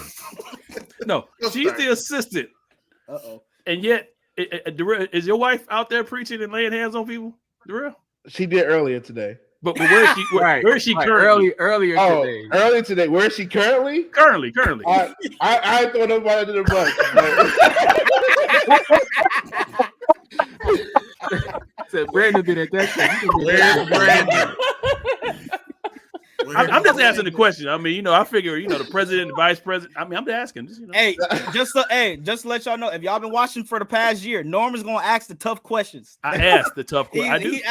No, she's the assistant. Uh-oh. And yet, is your wife out there preaching and laying hands on people? Darrell? She did earlier today. But where is she? Where is she currently? Earlier today. Earlier today. Where is she currently? Currently. I throw nobody under the bus. Said Brandon been at that time. Where's Brandon? I'm just asking the question. I mean, I figure, the president, the vice president. I mean, I'm just asking. Hey, just to let y'all know, if y'all been watching for the past year, Norman's gonna ask the tough questions. I asked the tough questions.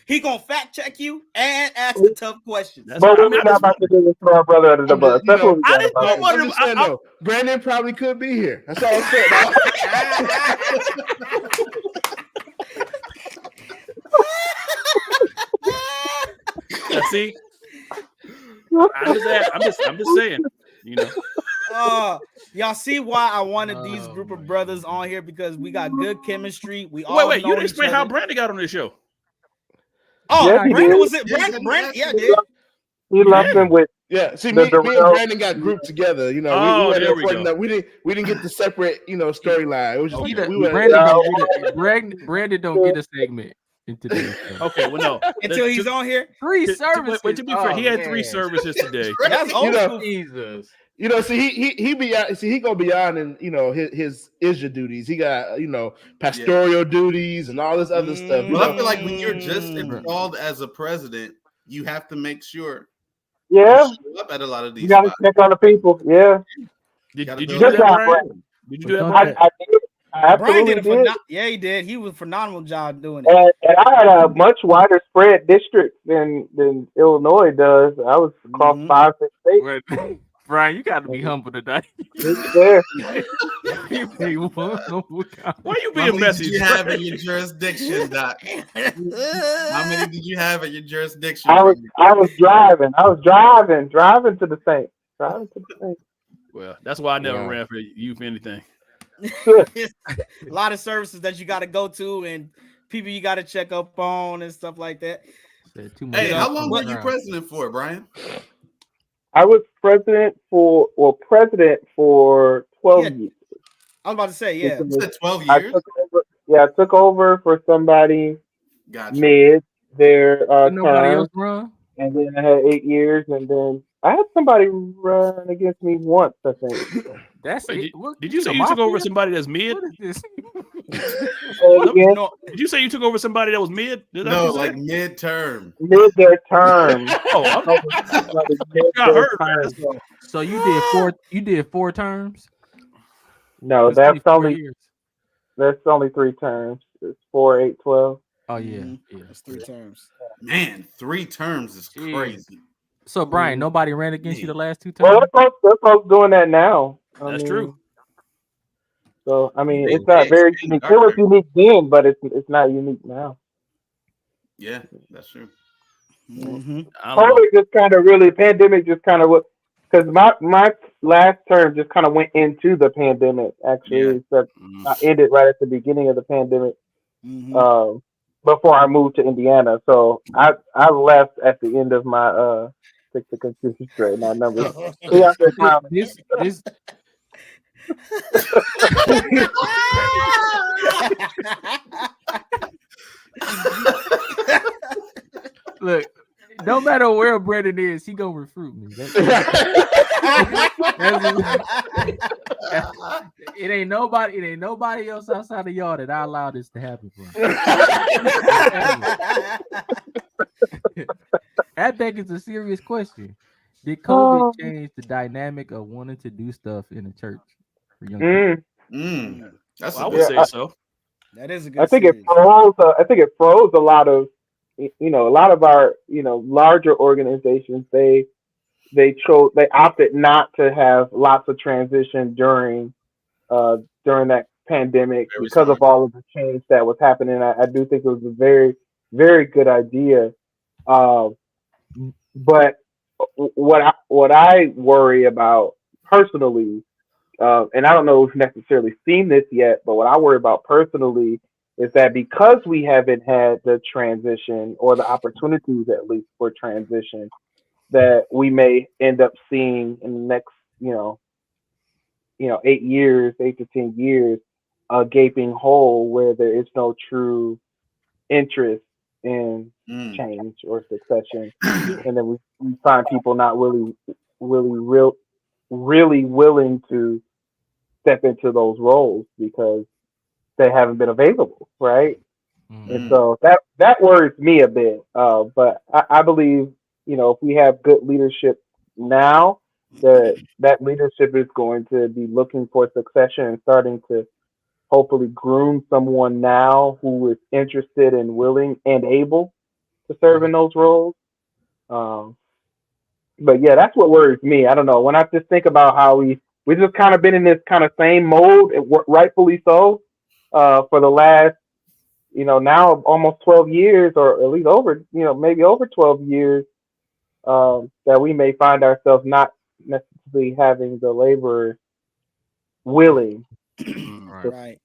He gonna fact check you and ask the tough questions. But we're not about to do this for our brother under the bus. That's what we got. Brandon probably could be here. That's all I'm saying. See, I'm just saying, y'all see why I wanted these group of brothers on here, because we got good chemistry. We all wait, you didn't explain how Brandon got on this show. Oh, yes, Brandon was it? Brandon, yeah, dude. He left them with. Yeah, see, me and Brandon got grouped together. We didn't get the separate, storyline. It was just Brandon don't get a segment. Okay, well, no. Until he's on here. 3 services. Wait, to be fair, he had 3 services today. That's old school. Jesus. See, he beyond. See, he go beyond, and his ISJA duties. He got pastoral duties and all this other stuff. Well, I feel like when you're just installed as a president, you have to make sure. Yeah. You show up at a lot of these. You got to check on the people. Yeah. Did you do that, Brian? Did you do that, Brian? I did. I absolutely Brian did. Yeah, he did. He was a phenomenal job doing it. And I had a much wider spread district than Illinois does. I was across 5, 6 states. Brian, you got to be humble today. There. Why you being messy? Did you have in your jurisdiction, Doc? How many did you have in your jurisdiction? I was driving. I was driving to the Saints. Well, that's why I never ran for youth anything. A lot of services that you got to go to and people you got to check up on and stuff like that. Hey, how long were you president for, Brian? I was president for 12 years. I was about to say, yeah. You said 12 years? I took over for somebody mid their term. And then I had 8 years, and then I had somebody run against me once, I think. That's it. Did you say you took over somebody that's mid? Did you say you took over somebody that was mid? No, like midterm. Mid their term. So you did 4 terms? No, that's only 3 terms. It's 4, 8, 12. Oh yeah, it's 3 terms. Man, 3 terms is crazy. So Brian, nobody ran against you the last 2 terms? Well, they're folks doing that now. That's true. So I mean, it's not very unique. It was unique then, but it's not unique now. Yeah, that's true. COVID just kind of pandemic just kind of because my last term just kind of went into the pandemic. Actually, I ended right at the beginning of the pandemic. Before I moved to Indiana, so I left at the end of my stick to computer straight my numbers. This Look, no matter where Brandon is, he gonna recruit me. It ain't nobody else outside of y'all that I allow this to happen for. That begs a serious question. Did COVID change the dynamic of wanting to do stuff in the church for young people? I would say so. That is a good. I think it froze a lot of our larger organizations. They opted not to have lots of transition during that pandemic because of all of the change that was happening. I do think it was a very, very good idea. But what I worry about personally, and I don't know if you've necessarily seen this yet, but what I worry about personally is that because we haven't had the transition or the opportunities, at least for transition, that we may end up seeing in the next, 8 to 10 years, a gaping hole where there is no true interest in change or succession, and then we find people not really willing to step into those roles because they haven't been available, right? And so that worries me a bit. But I believe, if we have good leadership now, that leadership is going to be looking for succession and starting to hopefully groom someone now who is interested and willing and able to serve in those roles. But yeah, that's what worries me. I don't know. When I just think about how we just kind of been in this kind of same mode, rightfully so, for the last, now almost 12 years, or at least over, maybe over 12 years, that we may find ourselves not necessarily having the laborers willing. Right.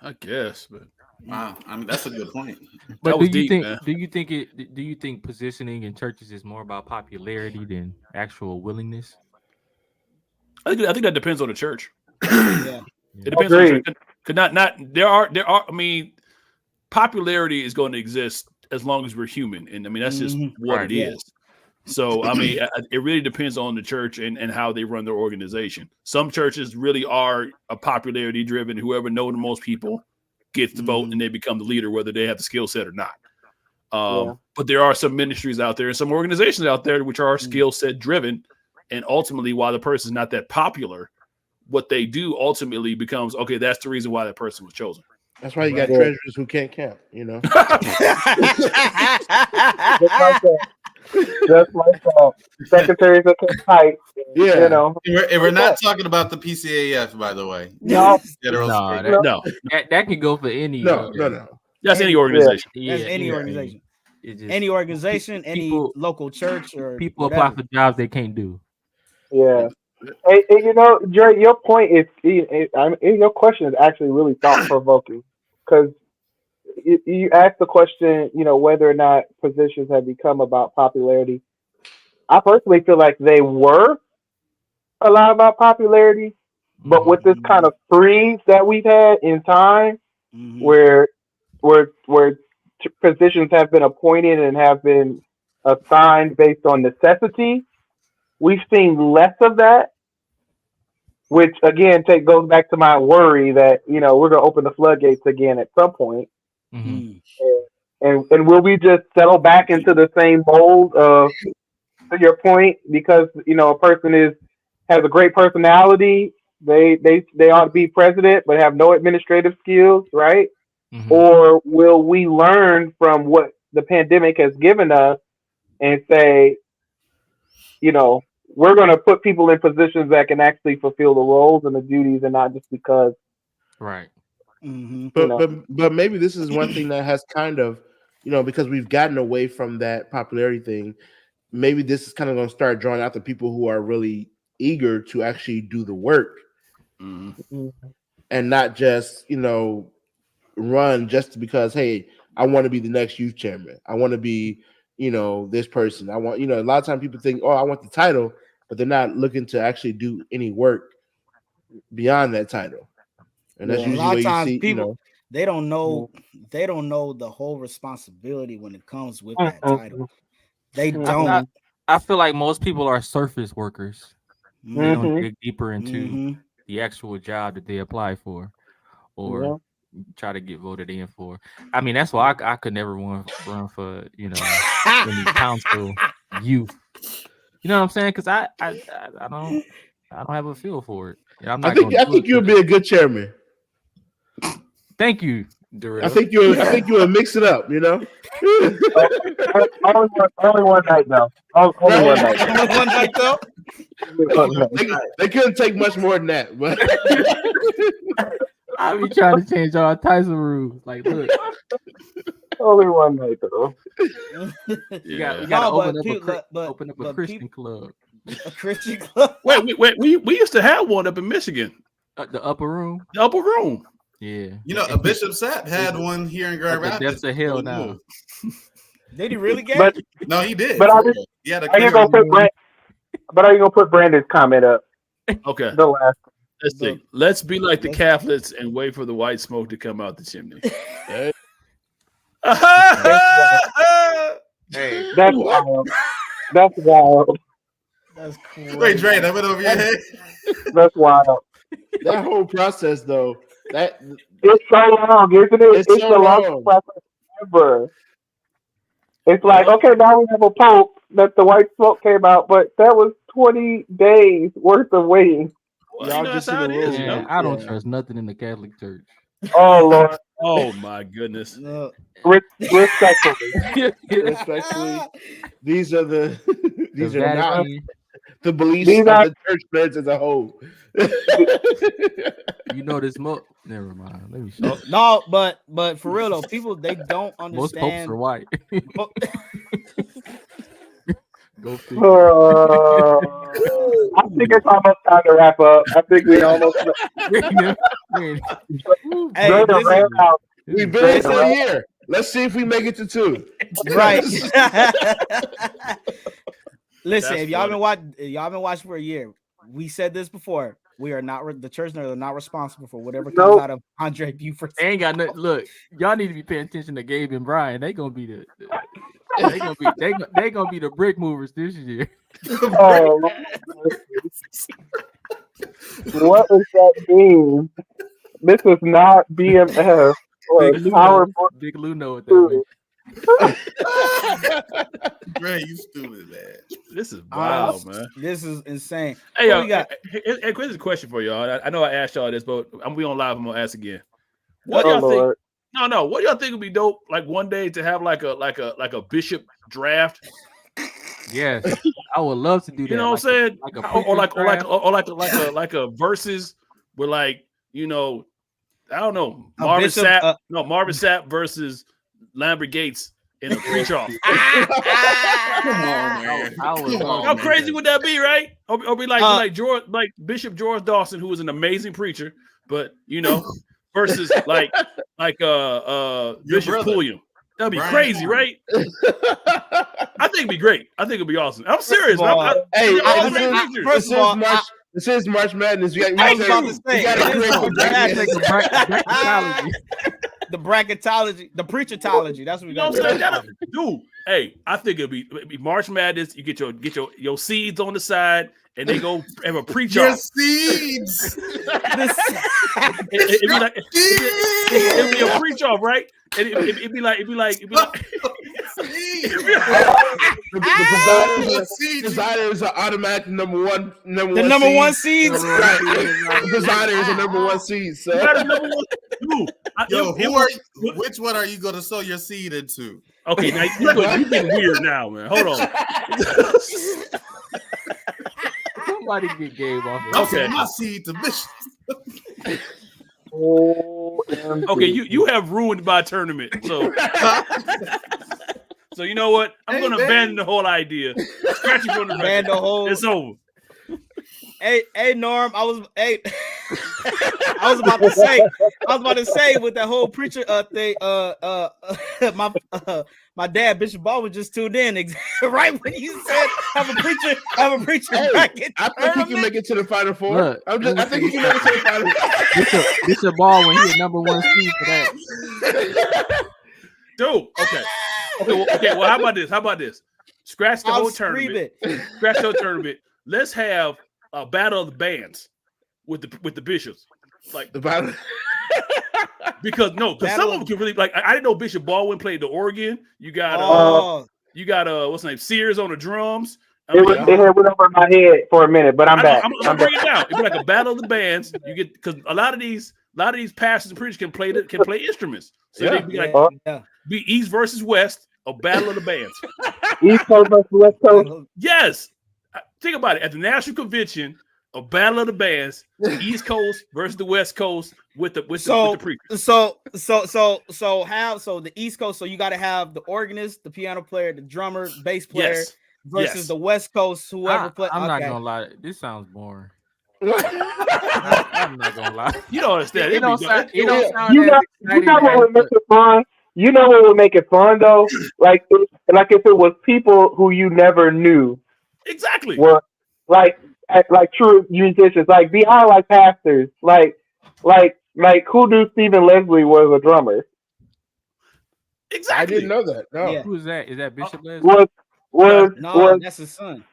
I guess, but wow, I mean that's a good point. But do you think positioning in churches is more about popularity than actual willingness? I think that depends on the church. Yeah. It depends on the church. There are. I mean, popularity is going to exist as long as we're human, and I mean that's just what it is. So I mean, it really depends on the church and how they run their organization. Some churches really are a popularity driven. Whoever knows the most people gets the vote, and they become the leader, whether they have the skill set or not. But there are some ministries out there and some organizations out there which are skill set driven, and ultimately, while the person is not that popular, what they do ultimately becomes okay. That's the reason why that person was chosen. That's why you got treasurers who can't count. You know. Just like secretaries of type. Yeah, you know. And we're not talking about the PCAF, by the way. No, that can go for any. No. That's any organization. That's any organization. Any organization, any local church, or people apply for jobs they can't do. Yeah. Hey, you know, Dre, your point is, your question is actually really thought provoking, because you asked the question, you know, whether or not positions have become about popularity. I personally feel like they were a lot about popularity, but with this kind of freeze that we've had in time, where positions have been appointed and have been assigned based on necessity, we've seen less of that, which again goes back to my worry that, you know, we're going to open the floodgates again at some point. And will we just settle back into the same mold of, to your point, because, you know, a person has a great personality, they ought to be president but have no administrative skills, right? Or will we learn from what the pandemic has given us and say, you know, we're going to put people in positions that can actually fulfill the roles and the duties, and not just because. Right. But maybe this is one thing that has kind of, you know, because we've gotten away from that popularity thing, maybe this is kind of going to start drawing out the people who are really eager to actually do the work and not just, you know, run just because, hey, I want to be the next youth chairman. I want to be, you know, this person. I want, you know, a lot of times people think, oh, I want the title, but they're not looking to actually do any work beyond that title. And that's usually a lot of times you see, people, you know, they don't know the whole responsibility when it comes with that title. They don't. I feel like most people are surface workers. They don't dig deeper into the actual job that they apply for or try to get voted in for. I mean, that's why I could never run for, you know, any council youth. You know what I'm saying? Because I don't have a feel for it. I'm not I think you'll be a good chairman. Thank you, Darrell. I think you'll mix it up, you know. only one night though. Only one night. One night though. They couldn't take much more than that, but I be trying to change all Tyson rules. Like, look, only one night though. We gotta open up a Christian club. A Christian club. Wait. We used to have one up in Michigan. The upper room. The upper room. Yeah. You know, Bishop Sapp had one here in Grand Rapids. That's a hell now. Did he really get it? No, he did. But are you gonna put Brandon's comment up? Okay. The last. Let's see. Let's be like the Catholics and wait for the white smoke to come out the chimney. Hey, that's wild. That's wild. That's cool. Wait, Dre, that went over your head. That's wild. That whole process, though, it's so long, isn't it? It's the longest process ever. It's like, okay, now we have a pope that the white smoke came out, but that was 20 days worth of waiting. Well, y'all just how it is, you know? I don't trust nothing in the Catholic Church. Oh Lord. Oh my goodness. Respectfully. These are not the beliefs of the church nerds as a whole. You know this much. Never mind. Let me show. No, but for real though, people they don't understand. Most popes are white. Go I think it's almost time to wrap up. I think we almost. We've been here for a year. Let's see if we make it to 2. Right. Listen, if y'all been watching for a year, we said this before. We are not the church nerds are not responsible for whatever comes out of Andre Buford. They ain't got nothing. Look, y'all need to be paying attention to Gabe and Brian. They gonna be they gonna be the brick movers this year. Oh, what does that mean? This is not BMF or Big Lou know what that means. Dre, you stupid, man. This is wild, man. This is insane. Hey, What we got? Hey, here's a question for y'all. I know I asked y'all this, but we on live. I'm gonna ask again. What y'all think? No. What do y'all think would be dope? Like one day to have like a bishop draft. Yes, I would love to do that. You know what I'm saying? Like a versus with like I don't know Marvin Sapp versus Lambert Gates in a preach-off. Come on, man. How crazy would that be, right? Or be like Bishop George Dawson, who was an amazing preacher, but versus like Bishop Pulliam. That'd be crazy, right? I think it'd be great. I think it'd be awesome. I'm serious. This is March Madness. The bracketology, the preachertology. That's what we got to do. Hey, I think it'd be March Madness. You get your seeds on the side, and they go have a preach your off. Seeds. It'd be a preach off, right? And it'd be like. The designers are automatic number one seeds. The designers are number one seeds. So. Which one are you going to sow your seed into? Okay, now you've been weird now, man. Hold on. Somebody get Gabe off. Okay, my seed to Bishop. Okay, you have ruined my tournament. So you know what? I'm going to abandon the whole idea. Scratch you from the record. It's over. Hey, Norm. I was about to say with that whole preacher thing. My dad, Bishop Baldwin, just tuned in right when you said have a preacher bracket. I think he can make it to the Final Four. Look, I think he can make it to the Final Four. Bishop Baldwin, he's number one seed for that. Dude, okay. Well, how about this? Scratch the whole tournament. Scratch the whole tournament. Let's have a battle of the bands with the bishops, like the battle. Because some of them can really like. I didn't know Bishop Baldwin played the organ. You got what's the name? Sears on the drums. It went over my head for a minute, but I'm back. I'm gonna bring it down. It'd be like a battle of the bands. You get because a lot of these pastors and preachers can play instruments. So they be like be East versus West, a battle of the bands. East Coast versus West Coast. Yes. Think about it. At the National Convention, a battle of the bands, the East Coast versus the West Coast with the preachers. So the East Coast, so you got to have the organist, the piano player, the drummer, bass player versus the West Coast, whoever plays. I'm not gonna lie, this sounds boring. I'm not gonna lie. You don't understand. You know what would make it fun? You know what would make it fun though? Like if it was people who you never knew. Exactly. Were like true musicians, like behind like pastors, like who knew Stephen Leslie was a drummer? Exactly. I didn't know that. No. Yeah. Who's that? Is that Bishop Leslie? That's his son.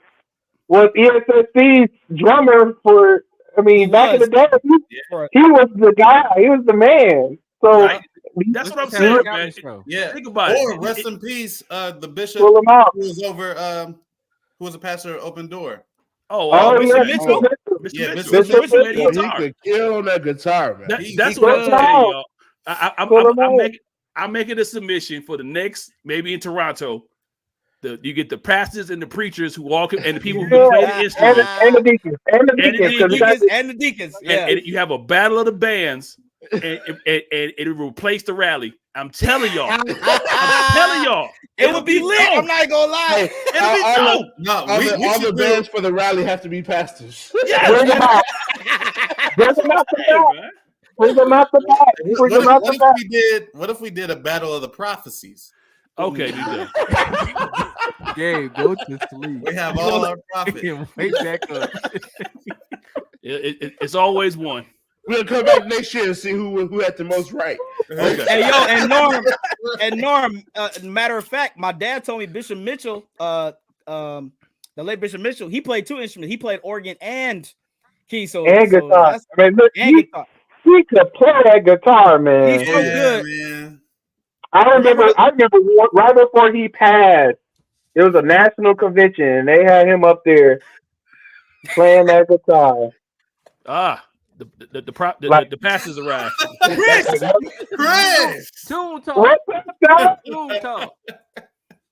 Was ESSC's drummer for? I mean, back in the day, he was the guy. He was the man. So that's what I'm saying, man. Yeah. Think about it. Rest in peace, the bishop who was over. Who was a pastor at Open Door? Bishop Mitchell. Bishop Mitchell played guitar. He could kill on that guitar, man. That's what I'm saying, y'all. I'm making a submission for the next, maybe in Toronto. You get the pastors and the preachers who walk and the people who play the instruments and the deacons and the deacons. And you have a battle of the bands, and it will replace the rally. I'm telling y'all. It would be lit. Dope. I'm not gonna lie. It'll be dope. All the bands for the rally have to be pastors. Yeah. Bring them out the back. What if we did a battle of the prophecies? Okay, Gabe, go to sleep. We have all our prophets. Wake back up. It's always one. We'll come back next year and see who had the most right. Okay. Hey yo, and Norm. Matter of fact, my dad told me Bishop Mitchell, the late Bishop Mitchell, he played 2 instruments. He played organ and key, and guitar. I mean, look, guitar. He could play that guitar, man. He's so good. Man. I remember right before he passed, it was a national convention, and they had him up there playing that guitar. The passes arrived. Chris! Tune talk. What's up, Tune talk.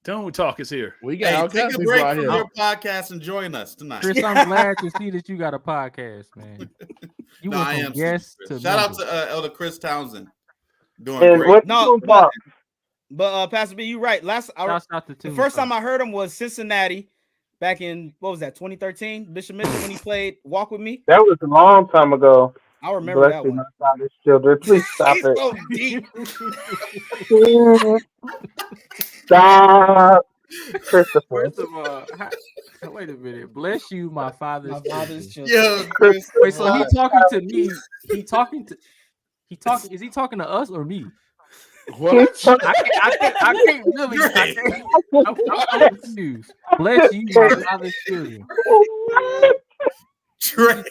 Tune talk is here. We Hey, got take a break from your podcast and join us tonight. Chris, I'm glad to see that you got a podcast, man. You No, I went am. from guest to Shout out member. to Elder Chris Townsend. Doing And great. what's No, Tune Talk? But Pastor B, you right. Shouts out to The Tune first Talk. time I heard him was Cincinnati, back in what was that, 2013? Bishop Mitchell when he played "Walk with Me." That was a long time ago. I remember Bless that you, one. my father's children. Please stop He's it. so deep. Stop, Christopher. First of all, wait a minute. Bless you, my father's. My father's children. children. Yo, Chris. Wait, so he talking to me? Is he talking to us or me? What? I can't really. I'm confused. Bless you, my father's children. Trey.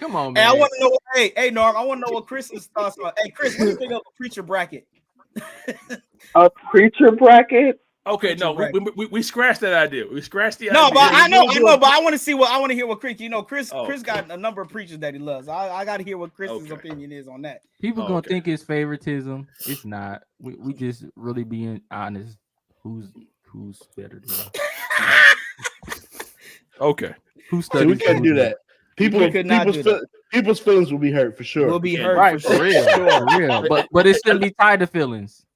Come on, Hey, man. I want to know. Hey, Norm. I want to know what Chris's thoughts are. Hey, Chris, what do you think of a preacher bracket? A preacher bracket? Okay, no, Right. we scratched that idea. We scratched the No, idea. but I know, but I want to see I want to hear what Chris. You know, Chris Oh. got a number of preachers that he loves. I got to hear what Chris's Okay. opinion is on that. People Oh, gonna okay. think it's favoritism. It's not. We just really being honest. Who's better than Okay. who See, studies? we can't do that. We could not do that. People's feelings will be hurt for sure. We'll be Yeah, hurt Right, for for sure. real, for real. But it shouldn't be tied to feelings,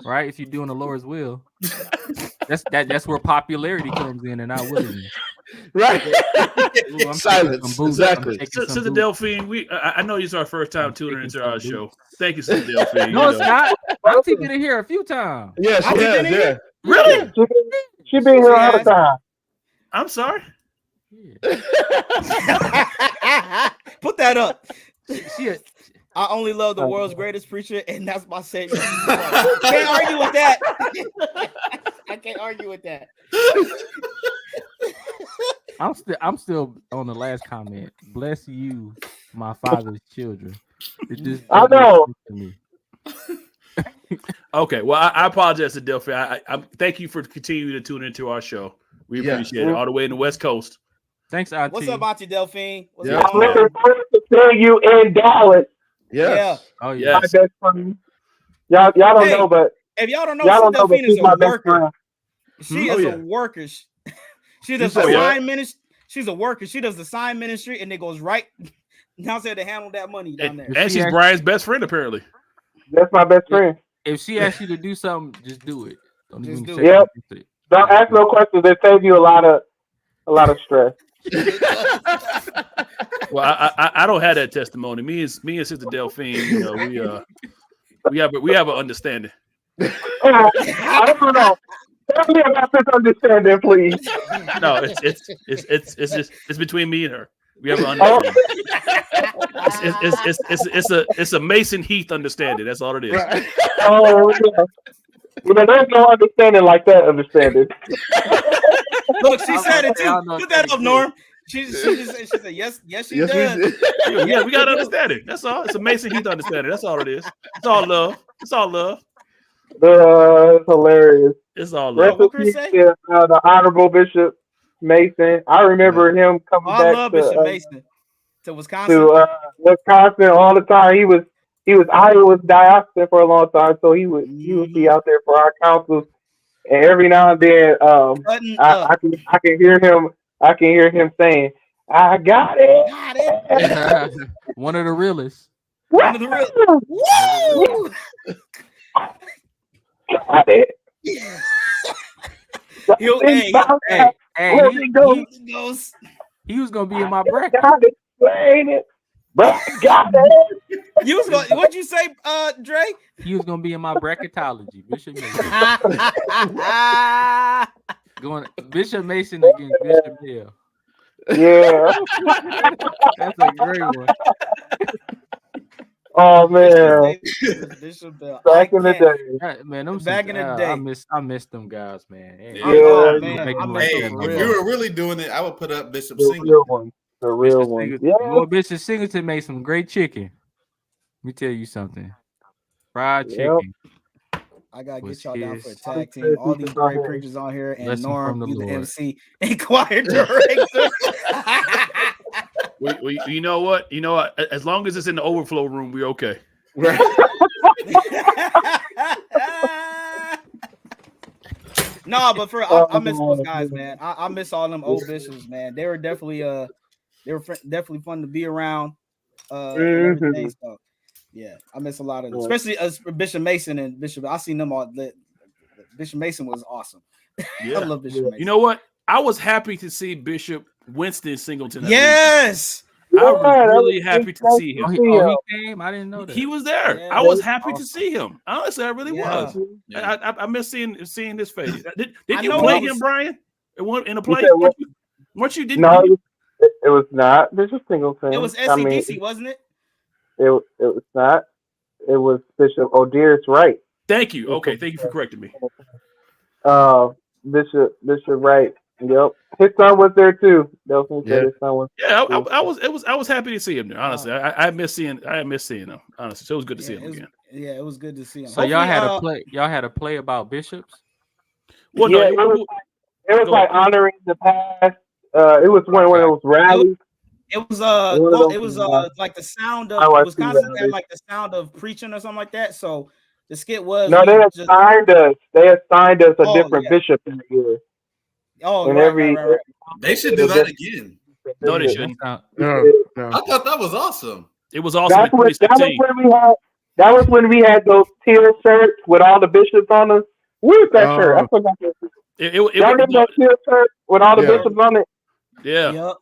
right? If you're doing the Lord's will, that's where popularity comes in and not willingness. Right. Ooh, I'm taking Silence. some boots. Exactly. I'm taking some Sister boots. Delphine, I know it's our first time tuning into our show. Thank you, Sister Delphine. No, You it's know. not. I've taken it here a few times. Yes, I yes, didn't yeah. Really? She been here all the Yes. time. I'm sorry. Yeah. Put that up. She I only love the world's greatest preacher, and that's my savior. Can't argue with that. I can't argue with that. I'm still on the last comment. Bless you, my father's children. It just I know. to me. Okay, well, I apologize to Delphine. I thank you for continuing to tune into our show. We Yeah. appreciate it all the way in the West Coast. Thanks, Auntie. What's up, Auntie Delphine? What's Yeah. going on? Looking forward to seeing you in Dallas. Yes. Oh Yeah. yeah. My best friend. Y'all don't Hey, know, but If y'all don't know, y'all Sister don't know, but Delphine is she's my a best worker. friend. She Oh, is yeah. a worker. She does said the what? sign ministry. She's a worker. She does the sign ministry, and it goes right downstairs to handle that money down there. And she's Brian's best friend, apparently. That's my best friend. If she asks you to do something, just do it. Don't Just even do say it. Yep. anything. Don't ask no questions. They save you a lot of stress. Well, I don't have that testimony. Me and Sister Delphine, you know, we have an understanding. Oh, I don't know. Tell me about this understanding, please. No, it's between me and her. We have an Oh, understanding. It's a Mason Heath understanding. That's all it is. Right. oh, yeah. Well, there's no understanding like that understanding. Look, she I'm said it okay, I too. know Put that it's up, Norm. She said yes, she Yes, does. we did. Yeah, we got to understand it. That's all. It's a Mason Heath understanding. That's all it is. It's all love. It's all love. It's hilarious. It's all Right. love. What Chris say? Yeah, the Honorable Bishop Mason. I remember him coming I back love to, Bishop Mason to Wisconsin. to Wisconsin all the time. He was Iowa's diocesan for a long time, so he would be out there for our councils. And every now and then, Button up. I can hear him saying, "I got it." Got it. One of the realest. One of the real. Woo! Got it. He'll- hey, Hey, There we go. He goes. he was gonna be in my bracket. Got it. Explain it. But I got it. You was going. What'd you say, Dre? He was gonna be in my bracketology. Bishop Mason. Going Bishop Mason against Bishop Hill. Yeah. That's a great one. Oh man. Bishop, Back in the day. Man, them Back in the day. I miss them guys, man. Yeah. Oh man, I miss Hey, them for if real. we were really doing it, I would put up Bishop The Singleton. real one. The real one. Yeah. Lord Bishop Singleton made some great chicken. Let me tell you something. Fried chicken. I gotta get y'all down for a tag team. All these great preachers on here, and Norm, you the MC and choir director. You know what? You know what? As long as it's in the overflow room, we're okay. No, but I miss those guys, man. I miss all them old bishops, man. They were definitely definitely fun to be around. And everything. So yeah, I miss a lot of them, especially Bishop Mason and Bishop. I seen them all. Bishop Mason was awesome. Yeah. I love Bishop Mason. You know what? I was happy to see Bishop Winston Singleton. Yes. I was really happy to see him. He came. I didn't know that. He was there. Yeah, I was happy to see him. Honestly, I really was. Yeah. I miss seeing his face. Did I you know play I was- him, Brian? In a play? Weren't you? Didn't No, you? it was not Bishop Singleton. It was SCDC, wasn't it? It was not. It was Bishop Odiris Wright. Thank you. Okay, thank you for correcting me. Bishop Wright. Yep, his son was there too. Delphine said his son was. Yeah, I was happy to see him there. Honestly, I miss seeing him. Honestly, so it was good to see him again. Yeah, it was good to see him. So y'all had a play about bishops. Well, Yeah, no, it was like honoring the past. It was one of those rallies. It was like the sound of IYC Wisconsin rally. had like the sound of preaching or something like that. So the skit was No, they assigned us. They assigned us a different bishop in the year. Oh, And right. They should do that again. No, they shouldn't. No. I thought that was awesome. It was awesome. That was when we had those teal shirts with all the bishops on them. Where's that shirt? I forgot that. Y'all remember that teal shirt with all the bishops on it? Yeah. Yep.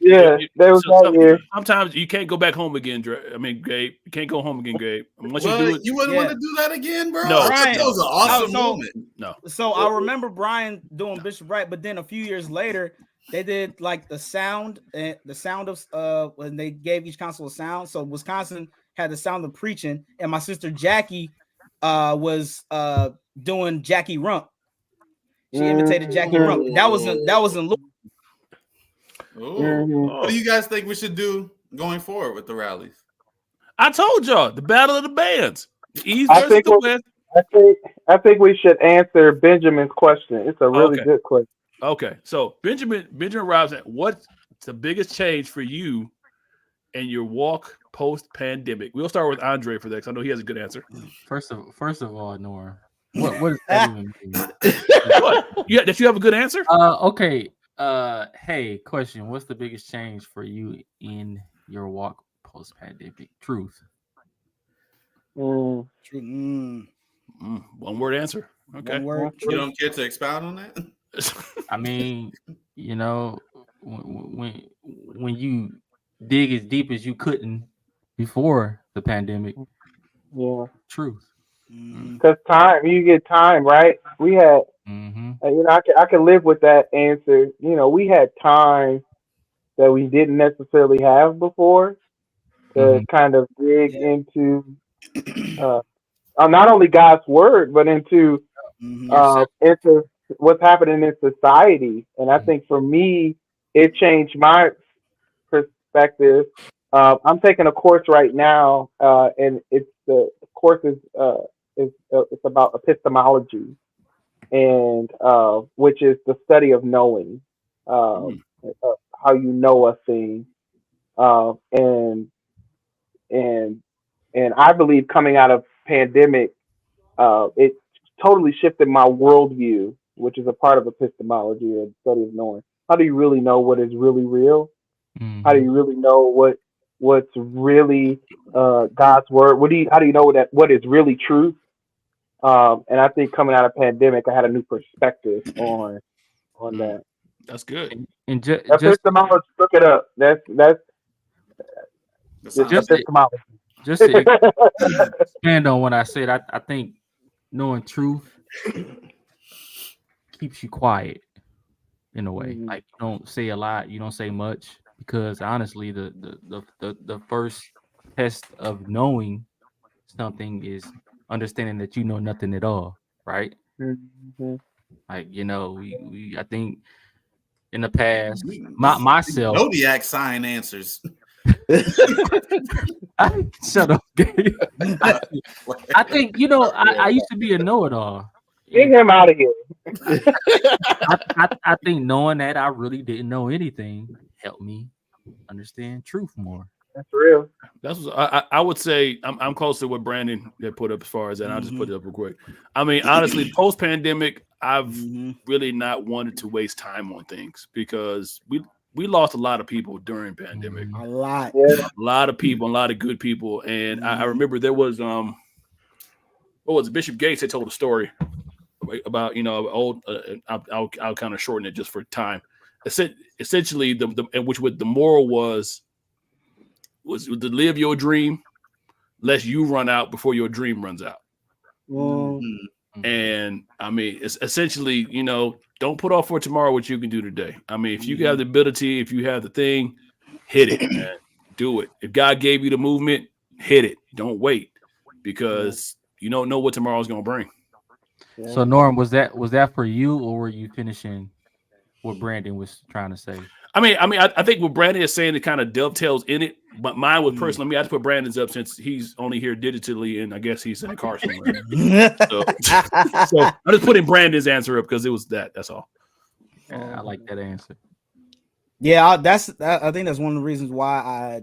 Yeah, there was that year. Sometimes you can't go back home again, Gabe. You can't go home again, Gabe. Unless Well, you do it. you wouldn't want to do that again, bro. No. I thought that was an awesome moment. No. So I remember Brian doing Bishop Wright, but then a few years later, they did like the sound of when they gave each council a sound. So Wisconsin had the sound of preaching, and my sister Jackie was doing Jackie Rump. She imitated Jackie Rump. That was in Louisville. What do you guys think we should do going forward with the rallies? I told y'all the battle of the bands. The East I versus think the West. I think we should answer Benjamin's question. It's a really good question. Okay, so Benjamin Robinson, what's the biggest change for you in your walk post pandemic? We'll start with Andre for that because I know he has a good answer. First of all, Nora, what does that even mean? What? Yeah, that you have a good answer? Okay. Hey, question. What's the biggest change for you in your walk post pandemic? Truth. One word answer. Okay. One word. You don't care to expound on that? I mean, you know, when you dig as deep as you couldn't before the pandemic. Yeah. Truth. Because time, you get time, right? We had, I can live with that answer. You know, we had time that we didn't necessarily have before to kind of dig into not only God's word, but into what's happening in society. And I think for me, it changed my perspective. I'm taking a course right now, and the course is it's about epistemology, and which is the study of knowing, how you know a thing, and I believe coming out of pandemic, it totally shifted my worldview, which is a part of epistemology or the study of knowing. How do you really know what is really real? How do you really know what's really God's word? How do you know what is really truth? And I think coming out of pandemic, I had a new perspective on that. That's good. And epistemology, look it up. That's epistemology. Just to expand on what I said, I think knowing truth keeps you quiet. in a way. Like you don't say a lot, you don't say much, because honestly, the first test of knowing something is understanding that you know nothing at all, right? Like we I think in the past, myself, zodiac sign answers. Shut up, Gabe. I think I used to be a know-it-all. Get him out of here. I think knowing that I really didn't know anything helped me understand truth more. That's real. That's what I would say. I'm close to what Brandon had put up as far as that. I'll just put it up real quick. I mean, honestly, post-pandemic, I've really not wanted to waste time on things because we lost a lot of people during pandemic. A lot. A lot of people, a lot of good people. And I remember there was what was it? Bishop Gates had told a story about old. I'll kind of shorten it just for time. Essentially, the moral was to live your dream, lest you run out before your dream runs out. And I mean, it's essentially, don't put off for tomorrow what you can do today. I mean, if you have the ability, if you have the thing, hit it, man. Do it. If God gave you the movement, hit it. Don't wait, because you don't know what tomorrow's gonna bring. So Norm, was that for you, or were you finishing what Brandon was trying to say? I think what Brandon is saying, it kind of dovetails in it, but mine was personal. I have to put Brandon's up since he's only here digitally, and I guess he's in a car somewhere. so I'm just putting Brandon's answer up because it was that. That's all. Yeah, I like that answer. Yeah, I think that's one of the reasons why I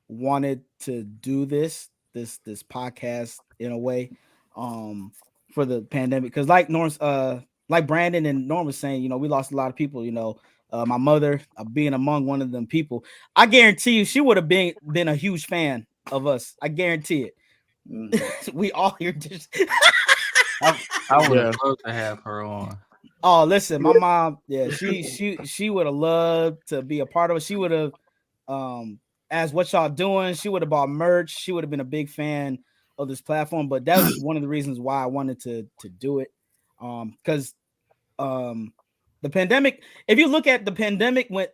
wanted to do this podcast in a way, for the pandemic, because like Brandon and Norm was saying, we lost a lot of people. My mother being among one of them people. I guarantee you, she would have been a huge fan of us. I guarantee it. We all hear this. I would have loved to have her on. Oh, listen, my mom, she would have loved to be a part of it. She would have asked what y'all doing. She would have bought merch. She would have been a big fan of this platform. But that's one of the reasons why I wanted to do it. Because the pandemic, if you look at the pandemic, when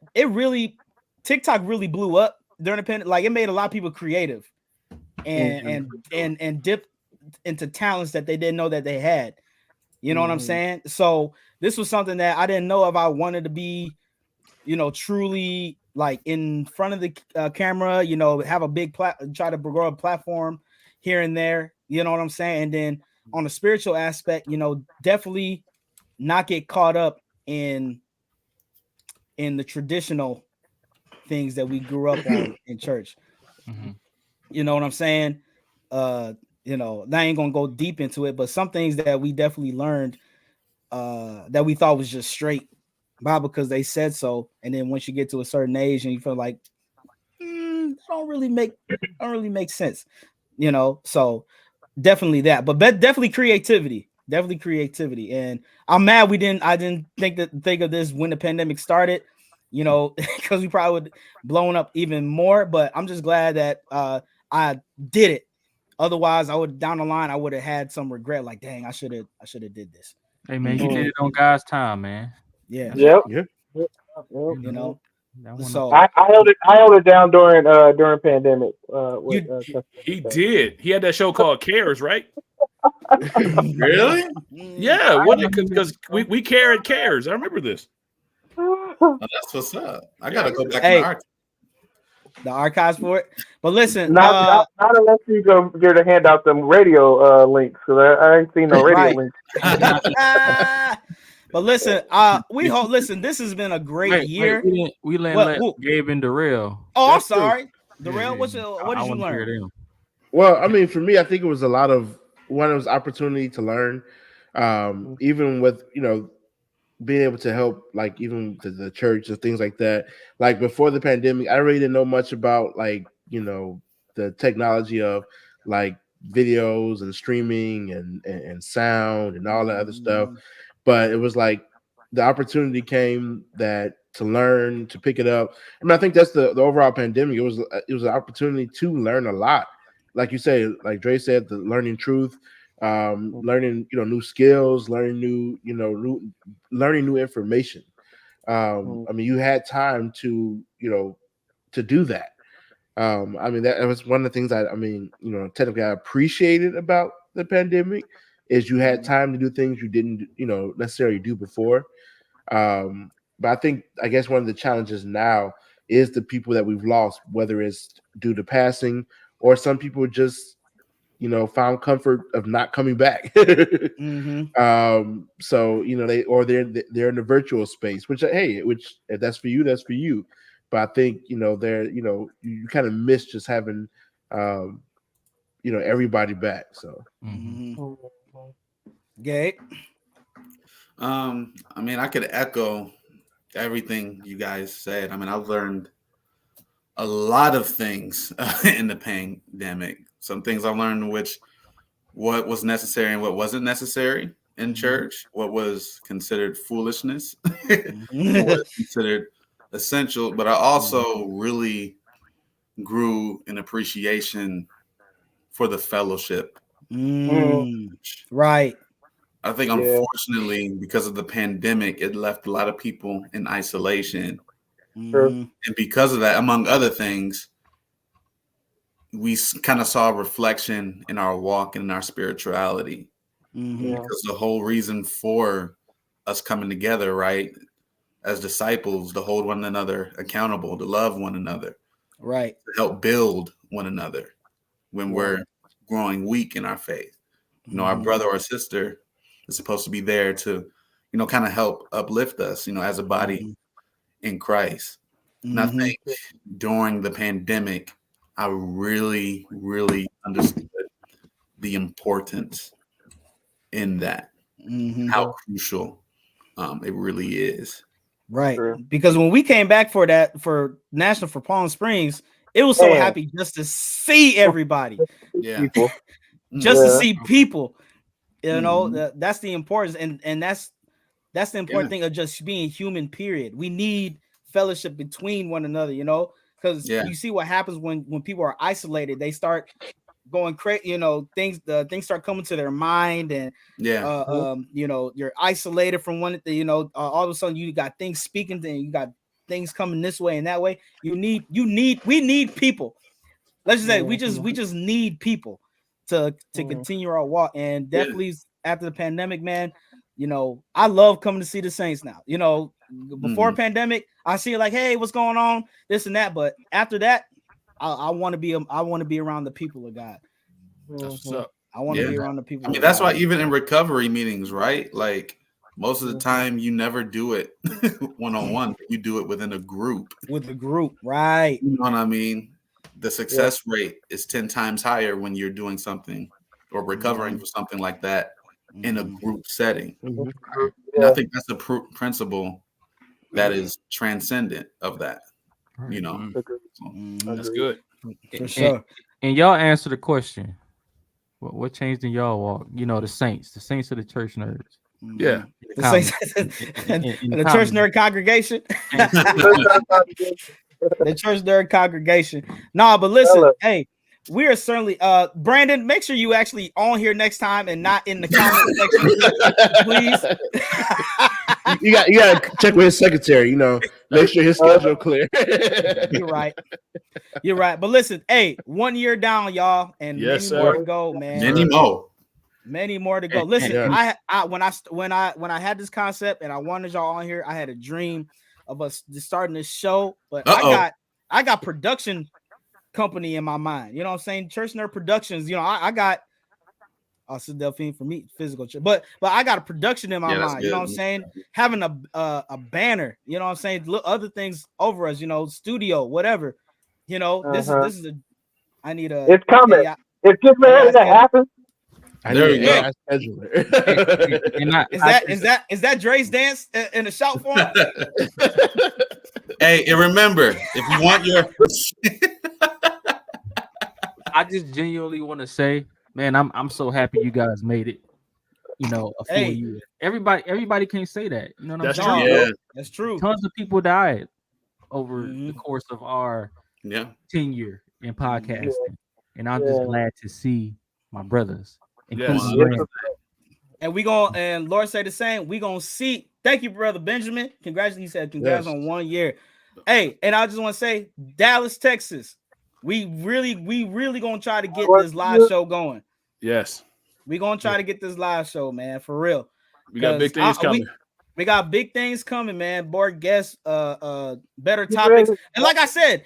TikTok really blew up during the pandemic, like it made a lot of people creative and dip into talents that they didn't know that they had. You know what I'm saying? So this was something that I didn't know if I wanted to be, truly like in front of the camera, have a big try to grow a platform here and there. You know what I'm saying? And then on the spiritual aspect, definitely not get caught up in the traditional things that we grew up on in church. You know what I'm saying? I ain't gonna go deep into it, but some things that we definitely learned that we thought was just straight Bible because they said so, and then once you get to a certain age and you feel like don't really make sense, so definitely that, but definitely creativity. And I'm mad I didn't think of this when the pandemic started, because we probably would blown up even more, but I'm just glad that I did it. Otherwise, down the line I would have had some regret, like, dang, I should have did this. Hey man, you did it on God's time, man. Yeah. Yep. So I held it down during pandemic. He did. He had that show called Cares, right? Really? Yeah. Because we cares. I remember this. Oh, that's what's up. I gotta go back to the archives for it. But listen, not unless you go get to hand out them radio links, because I ain't seen no radio links. But listen, listen, this has been a great year. We let Gabe and Darrell. Oh, I'm sorry. Darrell, what did you learn? Well, I mean, for me, I think it was one was opportunity to learn, even with, being able to help, like even to the church and things like that. Like before the pandemic, I really didn't know much about the technology of like videos and streaming and sound and all that other stuff. But it was like the opportunity came to learn, to pick it up. I mean, I think that's the overall pandemic. It was an opportunity to learn a lot. Like you say, like Dre said, the learning truth, learning, new skills, learning new information. I mean, you had time to, to do that. I mean, that was one of the things technically I appreciated about the pandemic is you had time to do things you didn't, necessarily do before. But I guess one of the challenges now is the people that we've lost, whether it's due to passing or some people just, found comfort of not coming back. So, they're in a virtual space, which if that's for you, that's for you. But I think, you kind of miss just having, everybody back. So, Gabe. I mean, I could echo everything you guys said. I mean, I've learned a lot of things in the pandemic. Some things I learned what was necessary and what wasn't necessary in church, what was considered foolishness, what was considered essential. But I also really grew in appreciation for the fellowship. Right. I think, unfortunately, because of the pandemic, it left a lot of people in isolation. And because of that, among other things, we kind of saw a reflection in our walk and in our spirituality. Because the whole reason for us coming together, right, as disciples, to hold one another accountable, to love one another, right, to help build one another when we're growing weak in our faith. Our brother or sister is supposed to be there to, kind of help uplift us, as a body in Christ. And I think during the pandemic, I really, really understood the importance in that, how crucial it really is. Right. Because when we came back for National for Palm Springs, it was so happy just to see everybody. People. Just to see people. That's the importance, and that's the important thing of just being human, period. We need fellowship between one another, because you see what happens when people are isolated. They start going crazy, things start coming to their mind, and you're isolated from one, all of a sudden you got things speaking, and you got things coming this way and that way. We need people. Let's just say we just need people to continue our walk. And definitely after the pandemic, man, I love coming to see the Saints now. Before pandemic, I see it like, hey, what's going on, this and that. But after that, I want to be around the people of God. I want to be around the people. I mean, that's why even in recovery meetings, right? Like most of the time, you never do it one-on-one. You do it within a group. With a group, right? You know what I mean? The success rate is 10 times higher when you're doing something or recovering for something like that in a group setting. And I think that's a principle that is transcendent of that. That's good. For sure. And y'all answer the question. What changed in y'all walk? The saints of the church nerds. Yeah. The saints in the church nerd congregation. The church nerd congregation. But listen, hey, we are certainly Brandon, make sure you actually on here next time and not in the comment section, please. you gotta check with his secretary, make sure his schedule clear. You're right. But listen, hey, 1 year down, y'all, and many more to go, man. Many more to go. Listen, I when I had this concept and I wanted y'all on here, I had a dream of us starting this show, but I got production company in my mind. You know what I'm saying? Church Nerd Productions. I got Delphine for me, physical, but I got a production in my mind. You know what I'm saying? Having a banner. You know what I'm saying? Other things over us. Studio, whatever. This is a. I need a. It's coming. It's just ready to happen. There you go. Is that Dre's dance in a shout form? Hey, and remember, if you want your I just genuinely want to say, man, I'm so happy you guys made it. A full year. Everybody can't say that. You know what I'm saying? True. Yeah. That's true. Tons of people died over the course of our tenure in podcasting, and I'm just glad to see my brothers. And and Lord say the same. We gonna see Thank you, brother Benjamin. Congrats. He said congrats on 1 year. Hey, and I just want to say, Dallas, Texas. We really gonna try to get this live show going. Yes. We're gonna try to get this live show, man, for real. We got big things coming. We got big things coming, man. More guests, better topics. And like I said,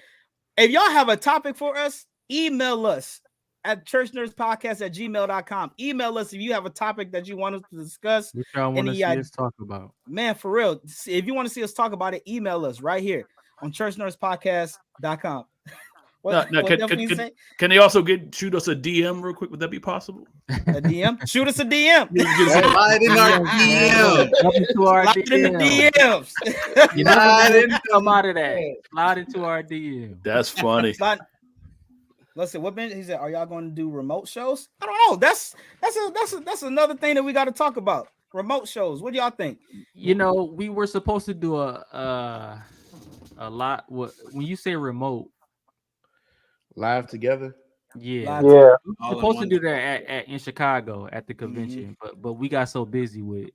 if y'all have a topic for us, email us at churchnerdspodcast@gmail.com. Email us if you have a topic that you want us to discuss. Which y'all want to see us talk about. Man, for real. If you want to see us talk about it, email us right here on churchnerdspodcast.com. Can they also shoot us a DM real quick? Would that be possible? A DM? Shoot us a DM. Slide in our DM. Slide in the DMs. You know, come out of that. Slide into our DM. That's funny. Listen, what Ben he said? Are y'all going to do remote shows? I don't know. That's another thing that we got to talk about. Remote shows. What do y'all think? You know, we were supposed to do a lot. When you say remote, live together. Yeah. Yeah. We were supposed to do that in Chicago at the convention, but we got so busy with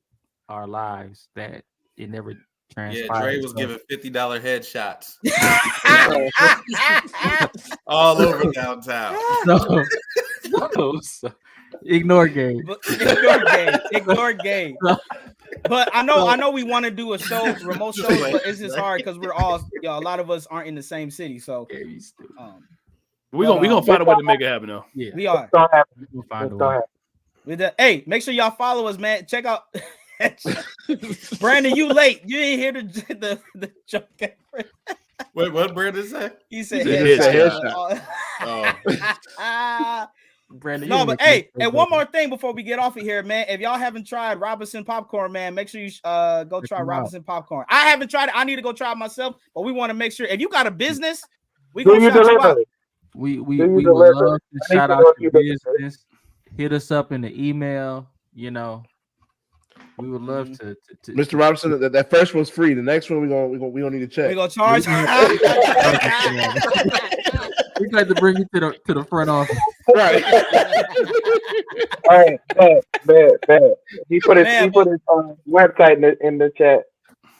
our lives that it never transpired. Yeah, Dre was giving $50 headshots all over downtown. So, ignore game. Ignore game. But I know we want to do a show, remote show, but it's just hard because we're all, a lot of us aren't in the same city. So we're gonna find a way to make it happen though. Yeah, we are. We'll find a way. With that, hey, make sure y'all follow us, man. Check out Brandon. You late? You didn't hear the joke. Wait, what Brandon said? He said headshot. Brandon, no, but hey, and one more thing before we get off of here, man. If y'all haven't tried Robinson popcorn, man, make sure you go try Robinson popcorn. I haven't tried it. I need to go try it myself, but we want to make sure if you got a business, we gonna shout you out. We would love to shout out your business. Hit us up in the email. You know, we would love to Mr. Robinson, that first one's free. The next one we gonna need to check. We gonna charge. We got to bring you to the front office. Right. All right, bad. He put his website in the chat.